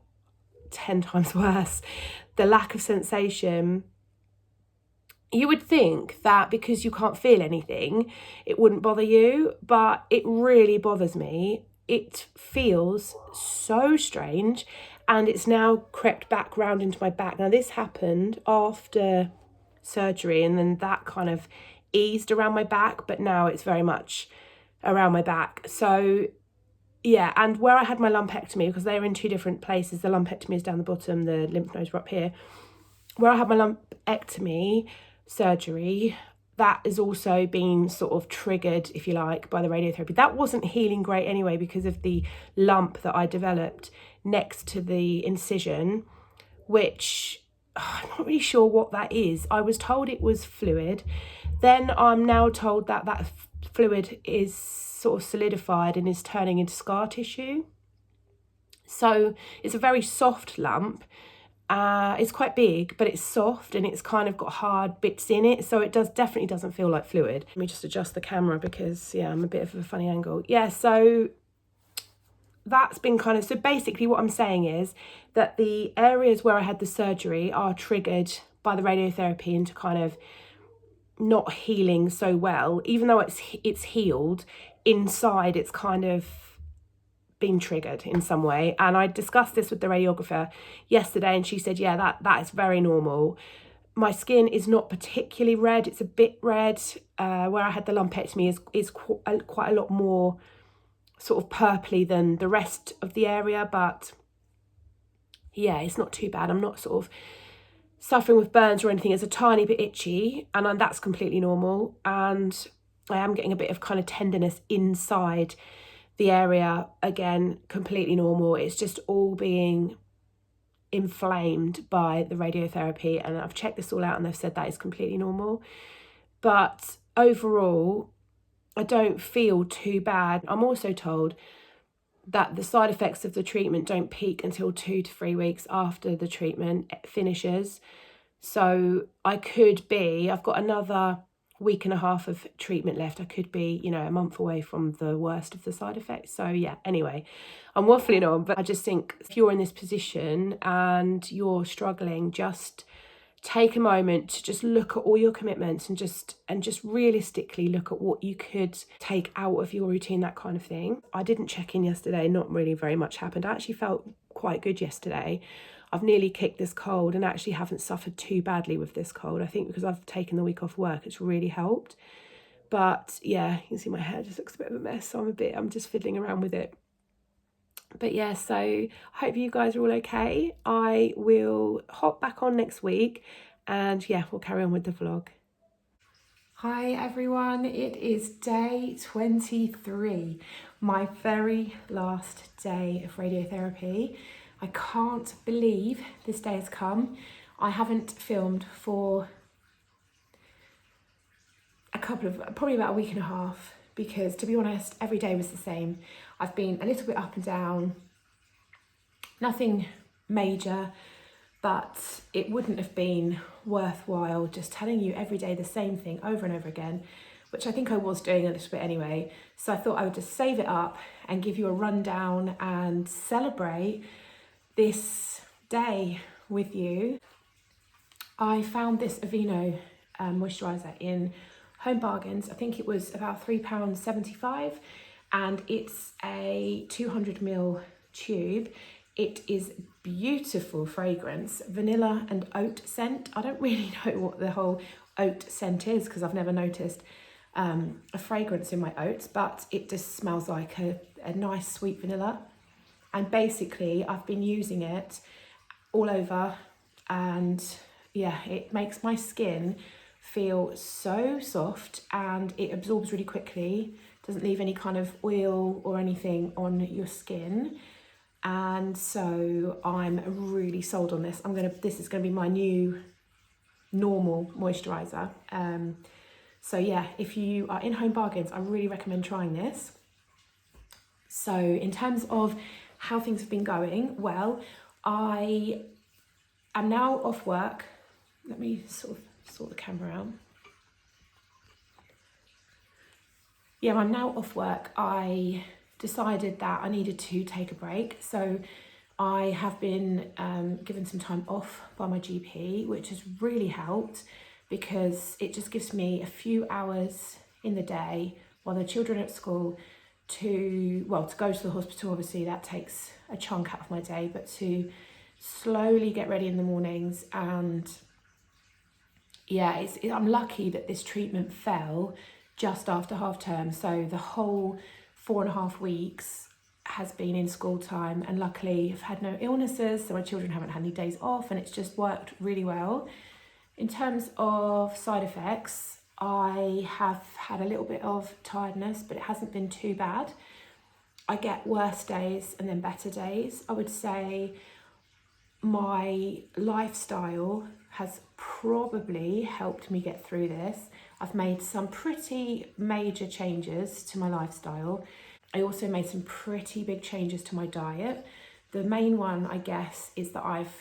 10 times worse. The lack of sensation, you would think that because you can't feel anything, it wouldn't bother you, but it really bothers me. It feels so strange, and it's now crept back round into my back. Now, this happened after surgery, and then that kind of eased around my back, but now it's very much around my back. So yeah, and where I had my lumpectomy, because they're in two different places, the lumpectomy is down the bottom, the lymph nodes are up here. Where I had my lumpectomy surgery, that has also been sort of triggered, if you like, by the radiotherapy. That wasn't healing great anyway because of the lump that I developed next to the incision, which I'm not really sure what that is. I was told it was fluid. Then I'm now told that that fluid is sort of solidified and is turning into scar tissue. So it's a very soft lump. It's quite big, but it's soft and it's kind of got hard bits in it. So it definitely doesn't feel like fluid. Let me just adjust the camera because, yeah, I'm a bit of a funny angle. Yeah, so that's been kind of, so basically what I'm saying is that the areas where I had the surgery are triggered by the radiotherapy into kind of not healing so well. Even though it's healed, inside it's kind of been triggered in some way. And I discussed this with the radiographer yesterday, and she said, yeah, that is very normal. My skin is not particularly red. It's a bit red. Where I had the lumpectomy is quite a lot more sort of purpley than the rest of the area, but yeah, it's not too bad. I'm not sort of suffering with burns or anything. It's a tiny bit itchy, and that's completely normal. And I am getting a bit of kind of tenderness inside the area, again, completely normal. It's just all being inflamed by the radiotherapy, and I've checked this all out and they've said that is completely normal. But overall, I don't feel too bad. I'm also told that the side effects of the treatment don't peak until 2 to 3 weeks after the treatment finishes. So I've got another week and a half of treatment left. I could be, a month away from the worst of the side effects. So yeah, anyway, I'm waffling on, but I just think if you're in this position and you're struggling, just take a moment to just look at all your commitments and just realistically look at what you could take out of your routine, that kind of thing. I didn't check in yesterday, not really very much happened. I actually felt quite good yesterday. I've nearly kicked this cold and actually haven't suffered too badly with this cold. I think because I've taken the week off work, it's really helped. But yeah, you can see my hair just looks a bit of a mess. So I'm just fiddling around with it. But yeah, so I hope you guys are all okay. I will hop back on next week and yeah, we'll carry on with the vlog. Hi everyone, it is day 23, my very last day of radiotherapy. I can't believe this day has come. I haven't filmed for probably about a week and a half, because to be honest, every day was the same. I've been a little bit up and down, nothing major, but it wouldn't have been worthwhile just telling you every day the same thing over and over again, which I think I was doing a little bit anyway. So I thought I would just save it up and give you a rundown and celebrate this day with you. I found this Aveeno moisturiser in Home Bargains. I think it was about £3.75, and it's a 200ml tube. It is beautiful fragrance, vanilla and oat scent. I don't really know what the whole oat scent is because I've never noticed a fragrance in my oats, but it just smells like a nice sweet vanilla. And basically I've been using it all over, and yeah, it makes my skin feel so soft and it absorbs really quickly, doesn't leave any kind of oil or anything on your skin. And so I'm really sold on this. This is gonna be my new normal moisturiser. So yeah, if you are in Home Bargains, I really recommend trying this. So in terms of how things have been going, well, I am now off work. Let me sort of sort the camera out. Yeah, I'm now off work. I decided that I needed to take a break. So I have been given some time off by my GP, which has really helped because it just gives me a few hours in the day while the children are at school to go to the hospital. Obviously that takes a chunk out of my day, but to slowly get ready in the mornings. And yeah, I'm lucky that this treatment fell just after half term, so the whole 4.5 weeks has been in school time, and luckily I've had no illnesses, so my children haven't had any days off, and it's just worked really well. In terms of side effects, I have had a little bit of tiredness, but it hasn't been too bad. I get worse days and then better days. I would say my lifestyle has probably helped me get through this. I've made some pretty major changes to my lifestyle. I also made some pretty big changes to my diet. The main one, I guess, is that I've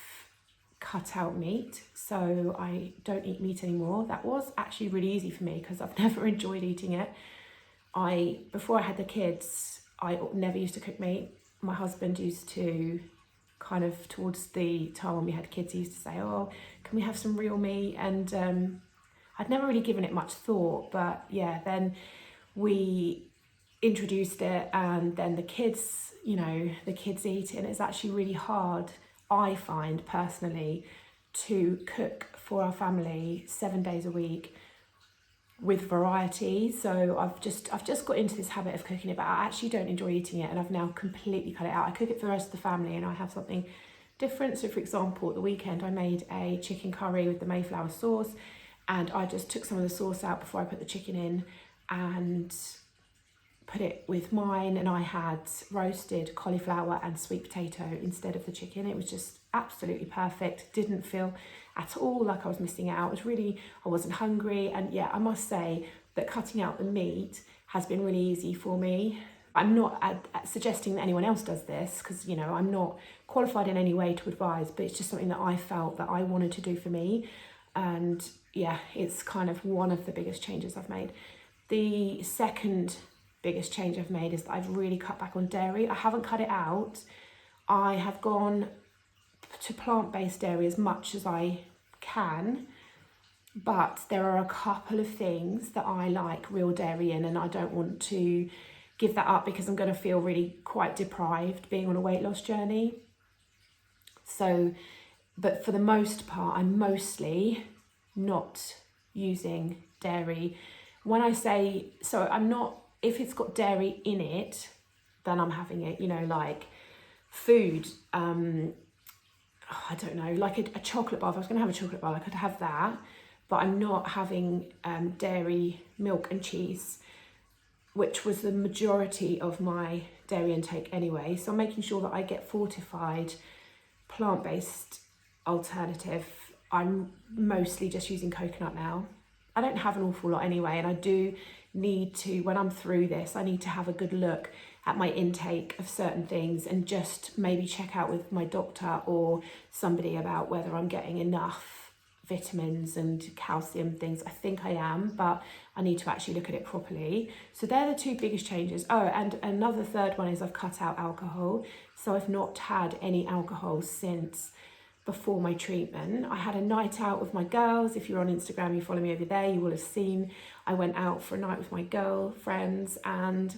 cut out meat, so I don't eat meat anymore. That was actually really easy for me because I've never enjoyed eating it. Before I had the kids, I never used to cook meat. My husband used to kind of, towards the time when we had kids, he used to say, oh, can we have some real meat? And I'd never really given it much thought, but yeah, then we introduced it, and then the kids eat it, and it's actually really hard, I find personally, to cook for our family 7 days a week with variety. So I've just got into this habit of cooking it, but I actually don't enjoy eating it, and I've now completely cut it out. I cook it for the rest of the family, and I have something different. So for example, at the weekend I made a chicken curry with the Mayflower sauce, and I just took some of the sauce out before I put the chicken in and put it with mine, and I had roasted cauliflower and sweet potato instead of the chicken. It was just absolutely perfect. Didn't feel at all like I was missing out. I wasn't hungry, and yeah, I must say that cutting out the meat has been really easy for me. I'm not suggesting that anyone else does this, because I'm not qualified in any way to advise, but it's just something that I felt that I wanted to do for me. And yeah, it's kind of one of the biggest changes I've made. The second biggest change I've made is that I've really cut back on dairy. I haven't cut it out. I have gone to plant-based dairy as much as I can, but there are a couple of things that I like real dairy in, and I don't want to give that up because I'm going to feel really quite deprived being on a weight loss journey. So, but for the most part, I'm mostly not using dairy. When I say, so I'm not, if it's got dairy in it, then I'm having it, like food, I don't know, like a chocolate bar. If I was going to have a chocolate bar, I could have that, but I'm not having dairy, milk and cheese, which was the majority of my dairy intake anyway. So I'm making sure that I get fortified, plant-based alternative. I'm mostly just using coconut now. I don't have an awful lot anyway, and I do need to, when I'm through this, I need to have a good look at my intake of certain things and just maybe check out with my doctor or somebody about whether I'm getting enough vitamins and calcium things. I think I am, but I need to actually look at it properly. So they're the two biggest changes. Oh, and another third one is I've cut out alcohol. So I've not had any alcohol since before my treatment. I had a night out with my girls. If you're on Instagram, you follow me over there, you will have seen I went out for a night with my girlfriends, and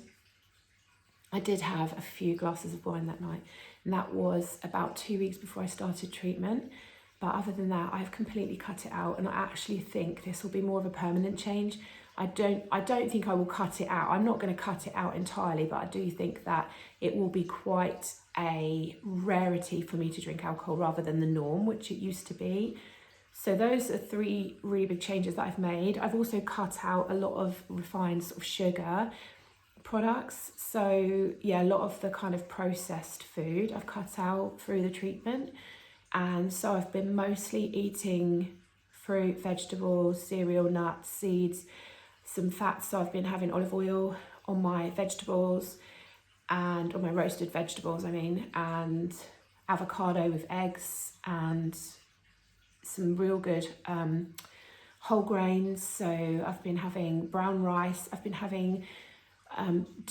I did have a few glasses of wine that night, and that was about 2 weeks before I started treatment. But other than that, I've completely cut it out, and I actually think this will be more of a permanent change. I don't think I will cut it out. I'm not going to cut it out entirely, but I do think that it will be quite a rarity for me to drink alcohol rather than the norm, which it used to be. So those are three really big changes that I've made. I've also cut out a lot of refined sort of sugar products. So yeah, a lot of the kind of processed food I've cut out through the treatment. And so I've been mostly eating fruit, vegetables, cereal, nuts, seeds, some fats. So I've been having olive oil on my vegetables and on my roasted vegetables, and avocado with eggs and some real good whole grains. So I've been having brown rice. I've been having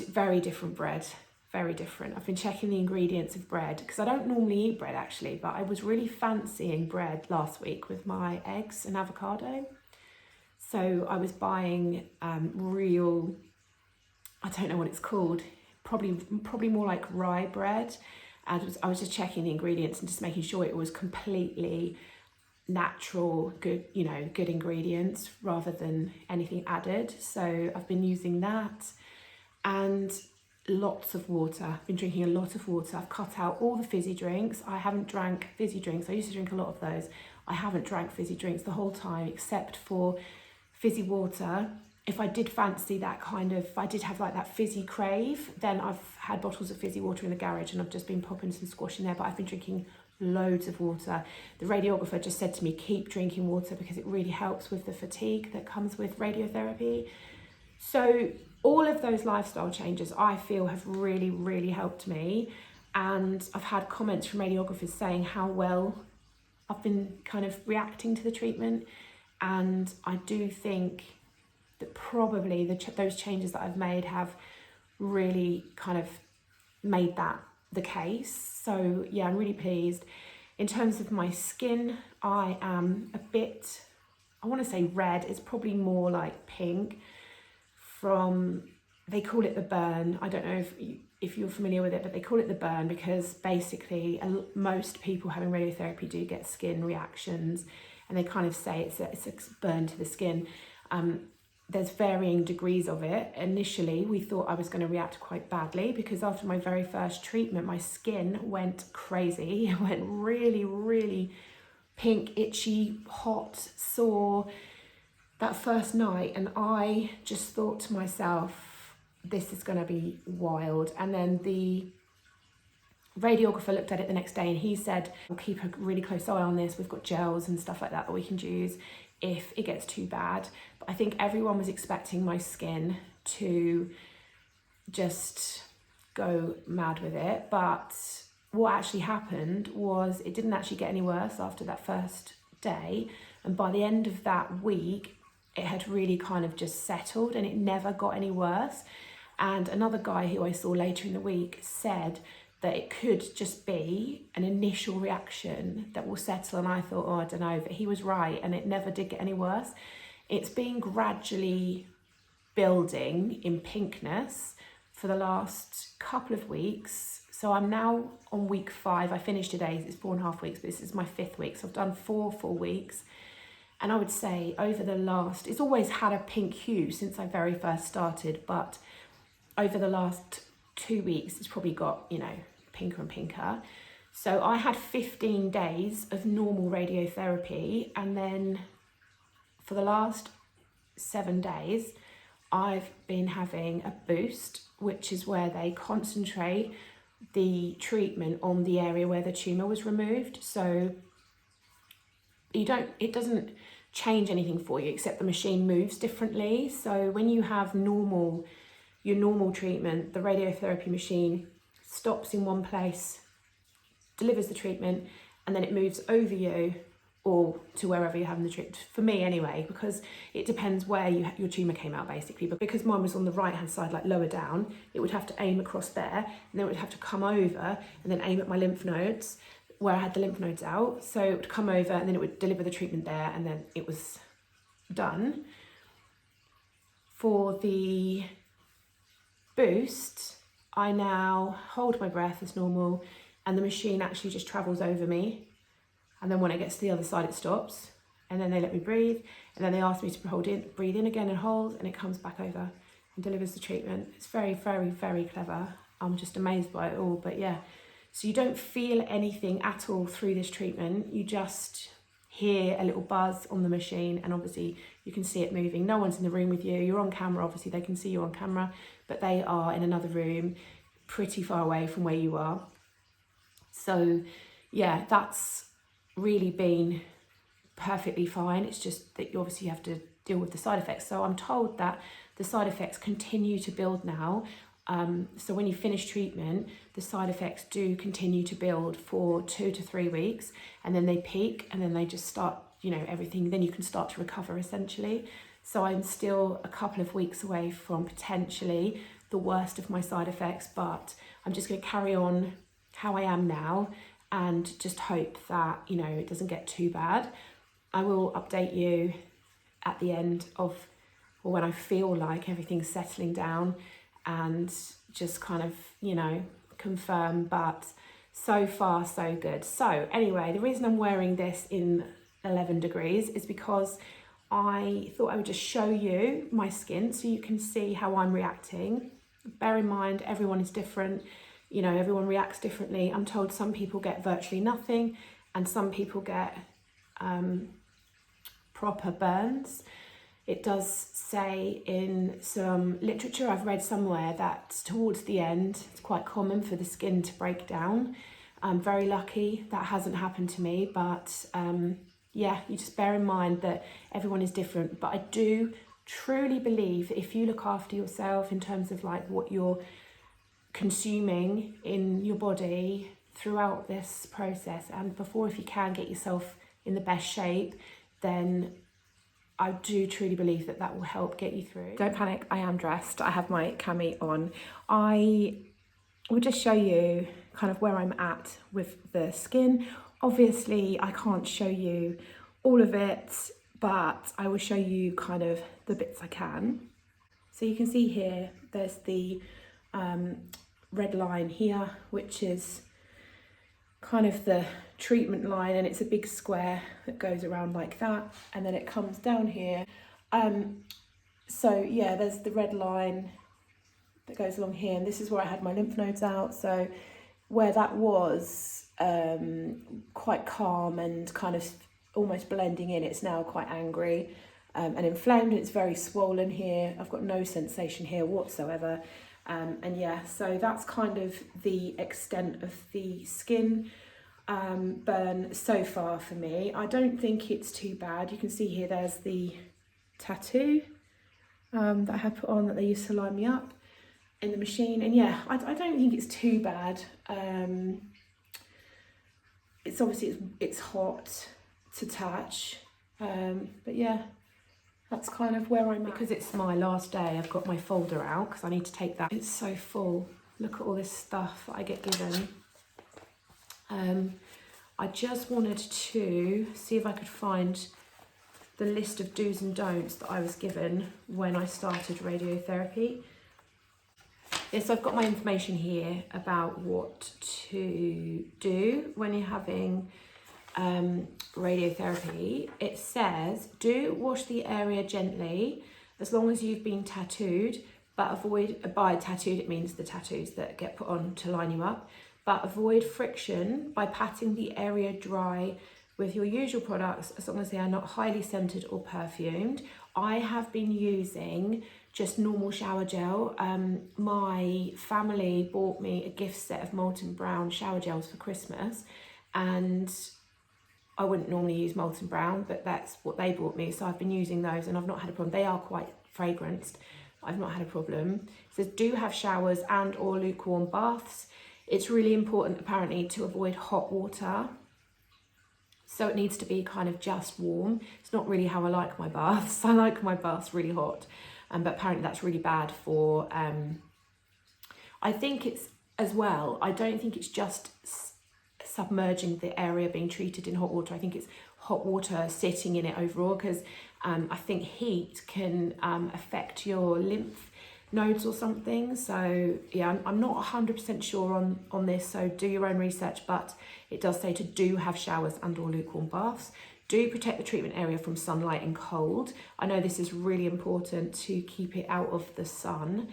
very different bread. very different. I've been checking the ingredients of bread because I don't normally eat bread actually, but I was really fancying bread last week with my eggs and avocado. So I was buying real, I don't know what it's called, probably more like rye bread. And I was just checking the ingredients and just making sure it was completely natural, good, good ingredients rather than anything added. So I've been using that, and lots of water. I've been drinking a lot of water. I've cut out all the fizzy drinks. I haven't drank fizzy drinks. I used to drink a lot of those. I haven't drank fizzy drinks the whole time except for fizzy water. If I did fancy that if I did have like that fizzy crave, then I've had bottles of fizzy water in the garage and I've just been popping some squash in there, but I've been drinking loads of water. The radiographer just said to me, keep drinking water because it really helps with the fatigue that comes with radiotherapy. So all of those lifestyle changes I feel have really, really helped me. And I've had comments from radiographers saying how well I've been kind of reacting to the treatment. And I do think that probably those changes that I've made have really kind of made that the case. So yeah, I'm really pleased. In terms of my skin, I am a bit, I want to say red, it's probably more like pink. They call it the burn. I don't know if you're familiar with it, but they call it the burn because basically most people having radiotherapy do get skin reactions, and they kind of say it's a burn to the skin. There's varying degrees of it. Initially, we thought I was going to react quite badly because after my very first treatment, my skin went crazy. It went really, really pink, itchy, hot, sore that first night. And I just thought to myself, this is going to be wild. And then the radiographer looked at it the next day and he said, we'll keep a really close eye on this. We've got gels and stuff like that we can use if it gets too bad. But I think everyone was expecting my skin to just go mad with it. But what actually happened was it didn't actually get any worse after that first day. And by the end of that week, it had really kind of just settled and it never got any worse. And another guy who I saw later in the week said that it could just be an initial reaction that will settle. And I thought, I don't know, but he was right and it never did get any worse. It's been gradually building in pinkness for the last couple of weeks. So I'm now on week 5. I finished today, it's 4.5 weeks, but this is my 5th week. So I've done 4 full weeks. And I would say it's always had a pink hue since I very first started, but over the last 2 weeks, it's probably got, pinker and pinker. So I had 15 days of normal radiotherapy, and then for the last 7 days, I've been having a boost, which is where they concentrate the treatment on the area where the tumour was removed. So it doesn't change anything for you, except the machine moves differently. So when you have your normal treatment, the radiotherapy machine stops in one place, delivers the treatment, and then it moves over you or to wherever you're having the treatment. For me anyway, because it depends where your tumour came out basically. But because mine was on the right hand side, like lower down, it would have to aim across there, and then it would have to come over and then aim at my lymph nodes where I had the lymph nodes out. So it would come over and then it would deliver the treatment there, and then it was done. For the boost, I now hold my breath as normal and the machine actually just travels over me, and then when it gets to the other side it stops, and then they let me breathe, and then they ask me to breathe in again and hold, and it comes back over and delivers the treatment. It's very, very, very clever. I'm just amazed by it all. But yeah, so you don't feel anything at all through this treatment. You just hear a little buzz on the machine, and obviously you can see it moving. No one's in the room with you. You're on camera, obviously they can see you on camera, but they are in another room pretty far away from where you are. So yeah, that's really been perfectly fine. It's just that you obviously have to deal with the side effects. So I'm told that the side effects continue to build now. So when you finish treatment, the side effects do continue to build for 2 to 3 weeks, and then they peak, and then they just start, everything, then you can start to recover essentially. So I'm still a couple of weeks away from potentially the worst of my side effects, but I'm just going to carry on how I am now and just hope that, you know, it doesn't get too bad. I will update you at the end of, or when I feel like everything's settling down, and just kind of, you know, confirm, but so far so good. So anyway, the reason I'm wearing this in 11 degrees is because I thought I would just show you my skin so you can see how I'm reacting. Bear in mind, everyone is different. You know, everyone reacts differently. I'm told some people get virtually nothing and some people get proper burns. It does say in some literature I've read somewhere that towards the end, it's quite common for the skin to break down. I'm very lucky that hasn't happened to me, but yeah, you just bear in mind that everyone is different. But I do truly believe that if you look after yourself in terms of like what you're consuming in your body throughout this process and before, if you can get yourself in the best shape, then I do truly believe that that will help get you through. Don't panic, I am dressed. I have my cami on. I will just show you kind of where I'm at with the skin. Obviously, I can't show you all of it, but I will show you kind of the bits I can. So you can see here, there's the red line here, which is kind of the treatment line, and it's a big square that goes around like that, and then it comes down here. So yeah, there's the red line that goes along here, and this is where I had my lymph nodes out. So where that was quite calm and kind of almost blending in, it's now quite angry and inflamed. It's very swollen here. I've got no sensation here whatsoever. And yeah, so that's kind of the extent of the skin burn so far for me. I don't think it's too bad. You can see here there's the tattoo that I had put on that they used to line me up in the machine, and yeah, I don't think it's too bad. It's obviously it's hot to touch, but yeah, that's kind of where I'm at. Because it's my last day, I've got my folder out because I need to take that. It's so full. Look at all this stuff that I get given. I just wanted to see if I could find the list of do's and don'ts that I was given when I started radiotherapy. Yes, so I've got my information here about what to do when you're having radiotherapy. It says, do wash the area gently as long as you've been tattooed, but avoid, by tattooed it means the tattoos that get put on to line you up, but avoid friction by patting the area dry with your usual products as long as they are not highly scented or perfumed. I have been using just normal shower gel. My family bought me a gift set of Molten Brown shower gels for Christmas, and I wouldn't normally use Molten Brown, but that's what they bought me, so I've been using those and I've not had a problem. They are quite fragranced. I've not had a problem. It says do have showers and or lukewarm baths. It's really important apparently to avoid hot water. So it needs to be kind of just warm. It's not really how I like my baths. I like my baths really hot. But apparently that's really bad for, I think it's as well, I don't think it's just submerging the area being treated in hot water. I think it's hot water sitting in it overall, because I think heat can affect your lymph nodes or something. So yeah, I'm not 100% sure on this, so do your own research, but it does say to do have showers and or lukewarm baths. Do protect the treatment area from sunlight and cold. I know this is really important to keep it out of the sun.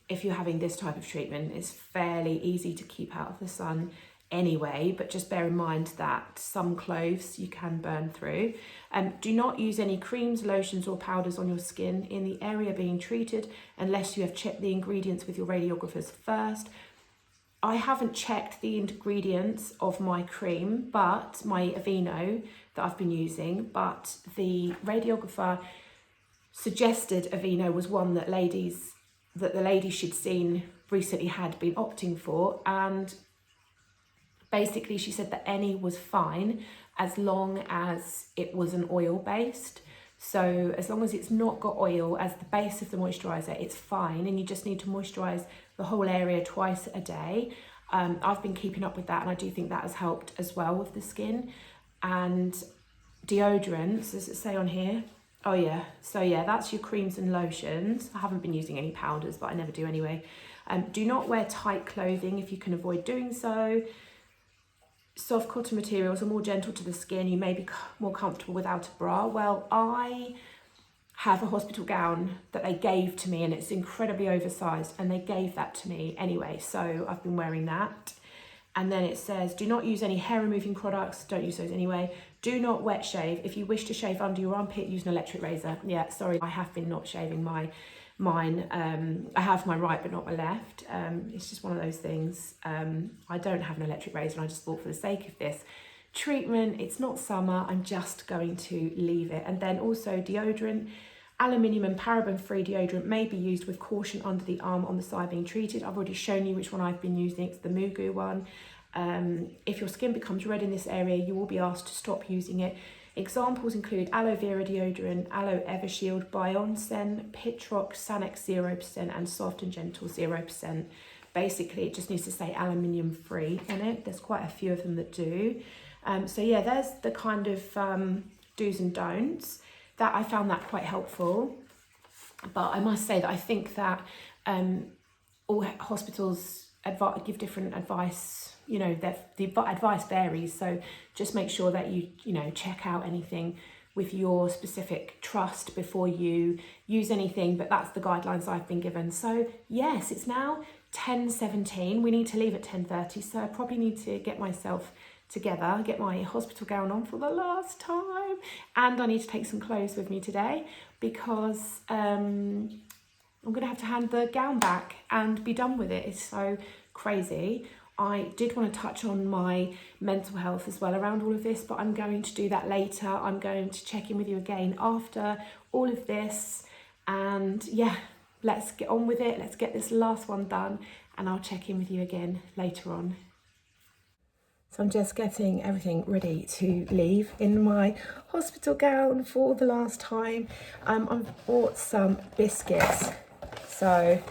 If you're having this type of treatment, it's fairly easy to keep out of the sun anyway, but just bear in mind that some clothes you can burn through. Do not use any creams, lotions or powders on your skin in the area being treated unless you have checked the ingredients with your radiographers first. I haven't checked the ingredients of my cream, but my Aveeno that I've been using, but the radiographer suggested Aveeno was one that the lady she'd seen recently had been opting for, and basically she said that any was fine as long as it was an oil based. So as long as it's not got oil as the base of the moisturiser, it's fine, and you just need to moisturise the whole area twice a day. I've been keeping up with that, and I do think that has helped as well with the skin. And deodorants, does it say on here? Oh yeah, so yeah, that's your creams and lotions. I haven't been using any powders, but I never do anyway. Do not wear tight clothing if you can avoid doing so. Soft cotton materials are more gentle to the skin. You may be more comfortable without a bra. Well, I have a hospital gown that they gave to me, and it's incredibly oversized, and they gave that to me anyway, so I've been wearing that. And then it says, do not use any hair removing products. Don't use those anyway. Do not wet shave. If you wish to shave under your armpit, use an electric razor. Yeah, sorry, I have been not shaving mine. I have my right but not my left. It's just one of those things. I don't have an electric razor, and I just thought for the sake of this treatment, it's not summer, I'm just going to leave it. And then also deodorant. Aluminium and paraben-free deodorant may be used with caution under the arm on the side being treated. I've already shown you which one I've been using. It's the Mugu one. If your skin becomes red in this area, you will be asked to stop using it. Examples include aloe vera deodorant, aloe evershield, Bionsen, Pitrox, Sanex 0%, and Soft and Gentle 0%. Basically, it just needs to say aluminium free on it. There's quite a few of them that do. So yeah, there's the kind of do's and don'ts. That I found that quite helpful. But I must say that I think that all hospitals give different advice. You know, that the advice varies. So just make sure that you check out anything with your specific trust before you use anything. But that's the guidelines I've been given. So yes, it's now 10:17. We need to leave at 10:30. So I probably need to get myself together, get my hospital gown on for the last time, and I need to take some clothes with me today because I'm gonna have to hand the gown back and be done with it. It's so crazy. I did want to touch on my mental health as well around all of this, but I'm going to do that later. I'm going to check in with you again after all of this, and yeah, let's get on with it. Let's get this last one done, and I'll check in with you again later on. So I'm just getting everything ready to leave in my hospital gown for the last time. I've bought some biscuits. So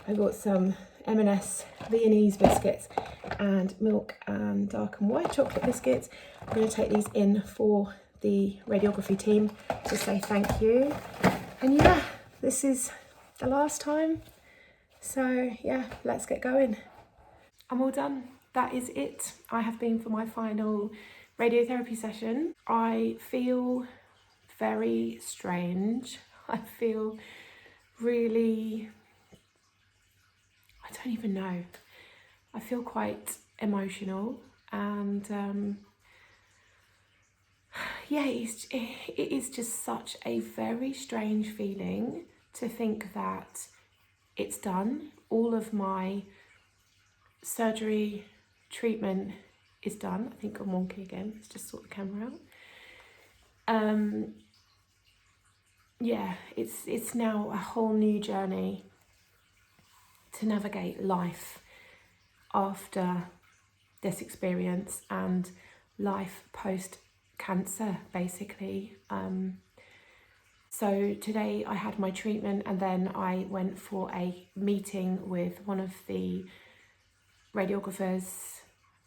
I got some M&S Viennese biscuits and milk and dark and white chocolate biscuits. I'm going to take these in for the radiography team to say thank you. And yeah, this is the last time. So yeah, let's get going. I'm all done. That is it. I have been for my final radiotherapy session. I feel very strange. I feel really, I don't even know. I feel quite emotional, and yeah, it is just such a very strange feeling to think that it's done. All of my surgery treatment is done. I think I'm wonky again. Let's just sort the camera out. Yeah, it's now a whole new journey to navigate life after this experience and life post cancer, basically. So today I had my treatment, and then I went for a meeting with one of the radiographers,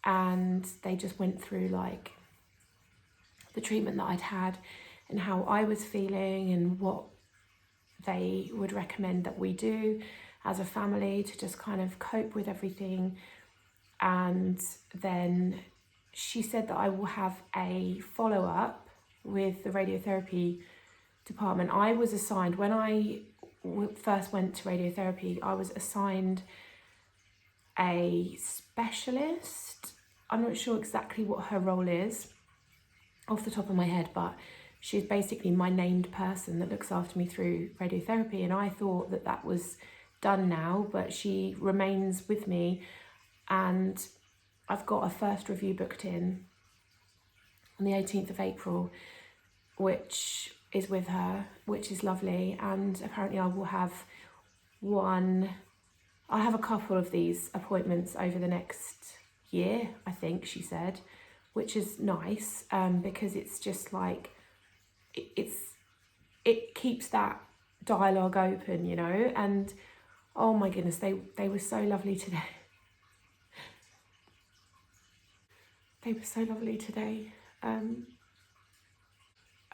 and they just went through like the treatment that I'd had and how I was feeling and what they would recommend that we do as a family to just kind of cope with everything. And then she said that I will have a follow-up with the radiotherapy department. I was assigned, when I first went to radiotherapy, I was assigned a specialist. I'm not sure exactly what her role is off the top of my head, but she's basically my named person that looks after me through radiotherapy, and I thought that that was done now, but she remains with me, and I've got a first review booked in on the 18th of April, which is with her, which is lovely. And apparently I will have I'll have a couple of these appointments over the next year, I think she said, which is nice, because it's just like, it's it keeps that dialogue open, you know. And oh my goodness, they were so lovely today. They were so lovely today. I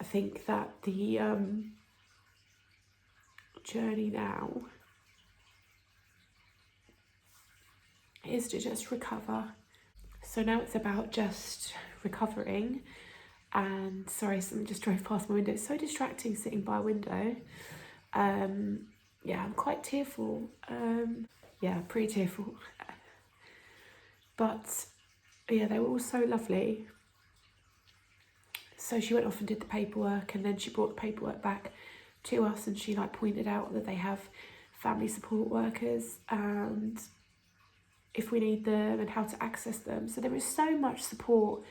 think that the journey now is to just recover. So now it's about just recovering. And sorry, something just drove past my window. It's so distracting sitting by a window. Yeah, I'm quite tearful. Yeah, pretty tearful. But yeah, they were all so lovely. So she went off and did the paperwork, and then she brought the paperwork back to us, and she like pointed out that they have family support workers and if we need them and how to access them. So there is so much support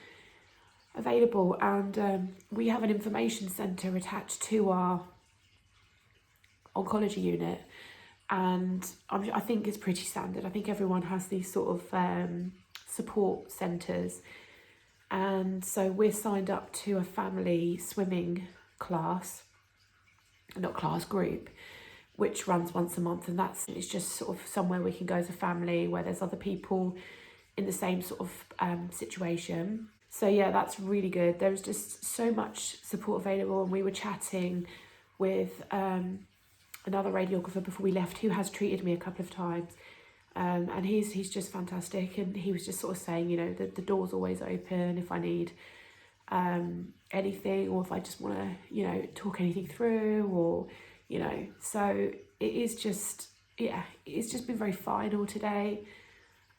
available, and we have an information centre attached to our oncology unit, and I think it's pretty standard. I think everyone has these sort of support centres. And so we're signed up to a family swimming class, not class, group, which runs once a month. And it's just sort of somewhere we can go as a family where there's other people in the same sort of situation. So yeah, that's really good. There was just so much support available. And we were chatting with another radiographer before we left who has treated me a couple of times. And he's just fantastic, and he was just sort of saying, you know, that the door's always open if I need anything, or if I just want to, you know, talk anything through, or, you know. So it is just, yeah, it's just been very final today,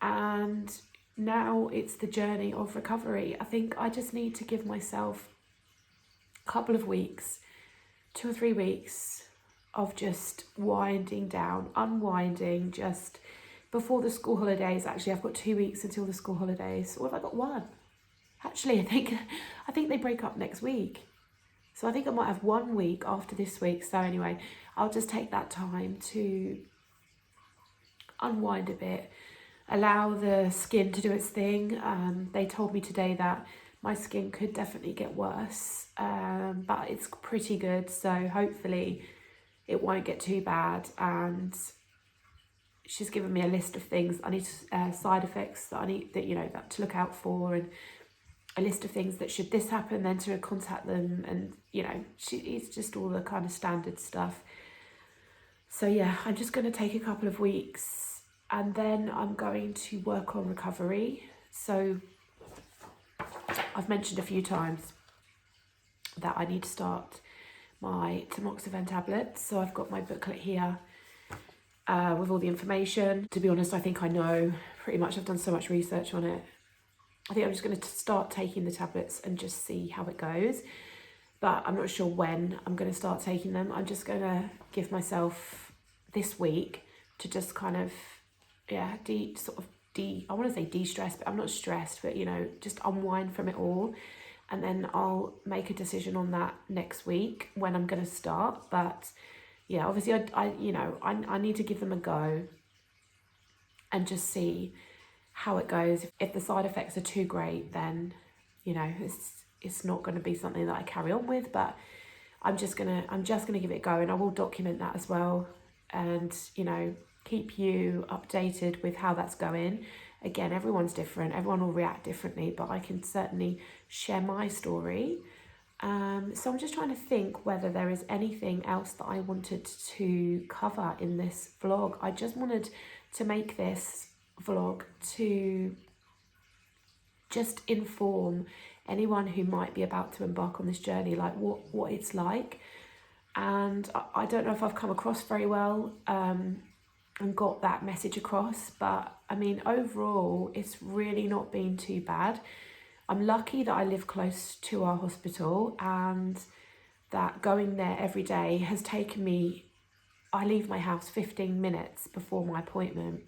and now it's the journey of recovery. I think I just need to give myself a couple of weeks, 2 or 3 weeks of just winding down, unwinding, just before the school holidays. Actually, I've got 2 weeks until the school holidays. Or have I got 1? Actually, I think they break up next week. So I think I might have 1 week after this week. So anyway, I'll just take that time to unwind a bit, allow the skin to do its thing. They told me today that my skin could definitely get worse, but it's pretty good. So hopefully it won't get too bad. And she's given me a list of things I need to, side effects that I need, that, you know, that to look out for, and a list of things that should this happen, then to contact them, and, you know, it's just all the kind of standard stuff. So yeah, I'm just going to take a couple of weeks, and then I'm going to work on recovery. So I've mentioned a few times that I need to start my tamoxifen tablets. So I've got my booklet here with all the information. To be honest, I think I know pretty much. I've done so much research on it. I think I'm just going to start taking the tablets and just see how it goes. But I'm not sure when I'm going to start taking them. I'm just going to give myself this week to just kind of, yeah, I want to say de-stress, but I'm not stressed, but, you know, just unwind from it all. And then I'll make a decision on that next week when I'm going to start. But yeah, obviously I need to give them a go and just see how it goes. If the side effects are too great, then, you know, it's not going to be something that I carry on with. But I'm just gonna give it a go, and I will document that as well, and, you know, keep you updated with how that's going. Again, everyone's different, everyone will react differently, but I can certainly share my story. So I'm just trying to think whether there is anything else that I wanted to cover in this vlog. I just wanted to make this vlog to just inform anyone who might be about to embark on this journey, like what it's like. And I don't know if I've come across very well and got that message across, but I mean, overall, it's really not been too bad. I'm lucky that I live close to our hospital, and that going there every day has taken me, I leave my house 15 minutes before my appointment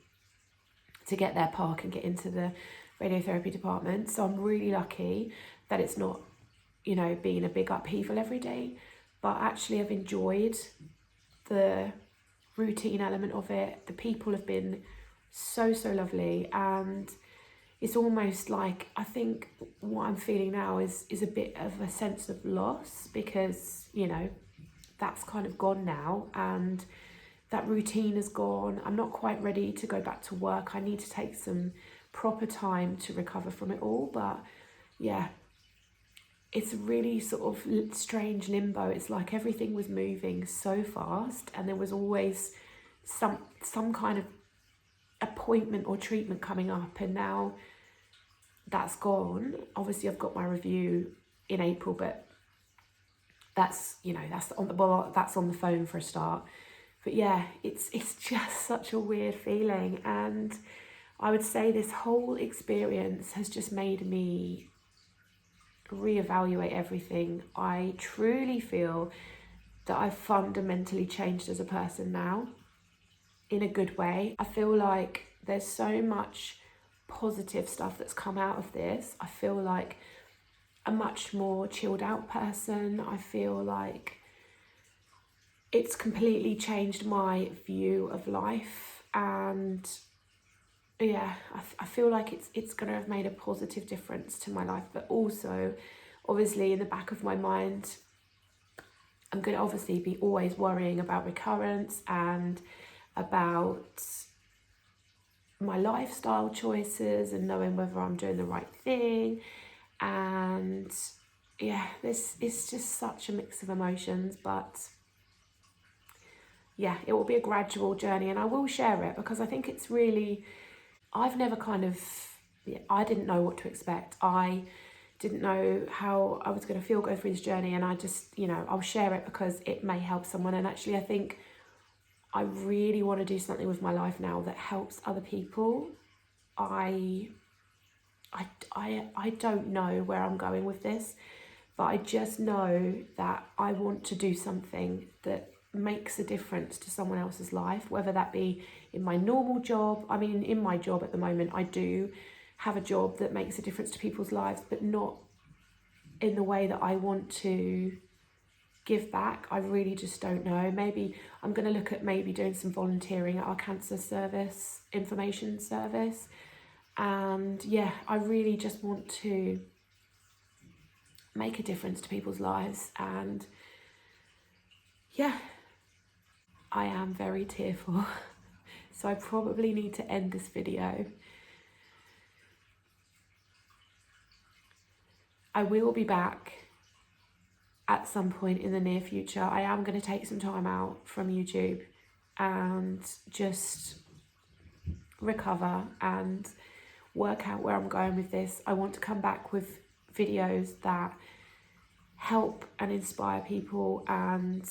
to get there, park and get into the radiotherapy department. So I'm really lucky that it's not, you know, been a big upheaval every day, but actually I've enjoyed the routine element of it. The people have been so lovely, and it's almost like, I think what I'm feeling now is a bit of a sense of loss, because, you know, that's kind of gone now, and that routine is gone. I'm not quite ready to go back to work. I need to take some proper time to recover from it all. But yeah, it's a really sort of strange limbo. It's like everything was moving so fast, and there was always some kind of appointment or treatment coming up, and now that's gone. Obviously I've got my review in April, but that's, you know, that's on the phone for a start. But yeah, it's just such a weird feeling, and I would say this whole experience has just made me reevaluate everything. I truly feel that I've fundamentally changed as a person now, in a good way. I feel like there's so much positive stuff that's come out of this. I feel like a much more chilled out person. I feel like it's completely changed my view of life, and yeah, I feel like it's going to have made a positive difference to my life. But also, obviously, in the back of my mind, I'm going to obviously be always worrying about recurrence and about my lifestyle choices and knowing whether I'm doing the right thing. And yeah, this is just such a mix of emotions, but yeah, it will be a gradual journey, and I will share it because I think it's really, I've never kind of, I didn't know what to expect. I didn't know how I was going to feel go through this journey, and I just, you know, I'll share it because it may help someone. And actually I think I really want to do something with my life now that helps other people. I don't know where I'm going with this, but I just know that I want to do something that makes a difference to someone else's life, whether that be in my normal job. I mean, in my job at the moment, I do have a job that makes a difference to people's lives, but not in the way that I want to give back. I really just don't know. Maybe I'm going to look at maybe doing some volunteering at our cancer service, information service. And yeah, I really just want to make a difference to people's lives. And yeah, I am very tearful. So I probably need to end this video. I will be back at some point in the near future. I am going to take some time out from YouTube and just recover and work out where I'm going with this. I want to come back with videos that help and inspire people, and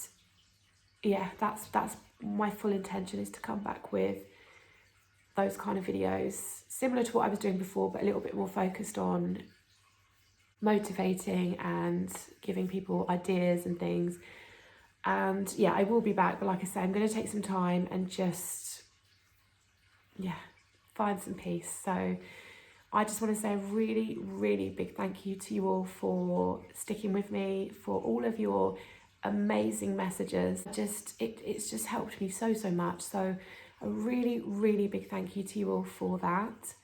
yeah, that's my full intention, is to come back with those kind of videos similar to what I was doing before, but a little bit more focused on motivating and giving people ideas and things. And yeah, I will be back, but like I say, I'm going to take some time and just, yeah, find some peace. So I just want to say a really, really big thank you to you all for sticking with me, for all of your amazing messages. It's just helped me so much. So a really, really big thank you to you all for that.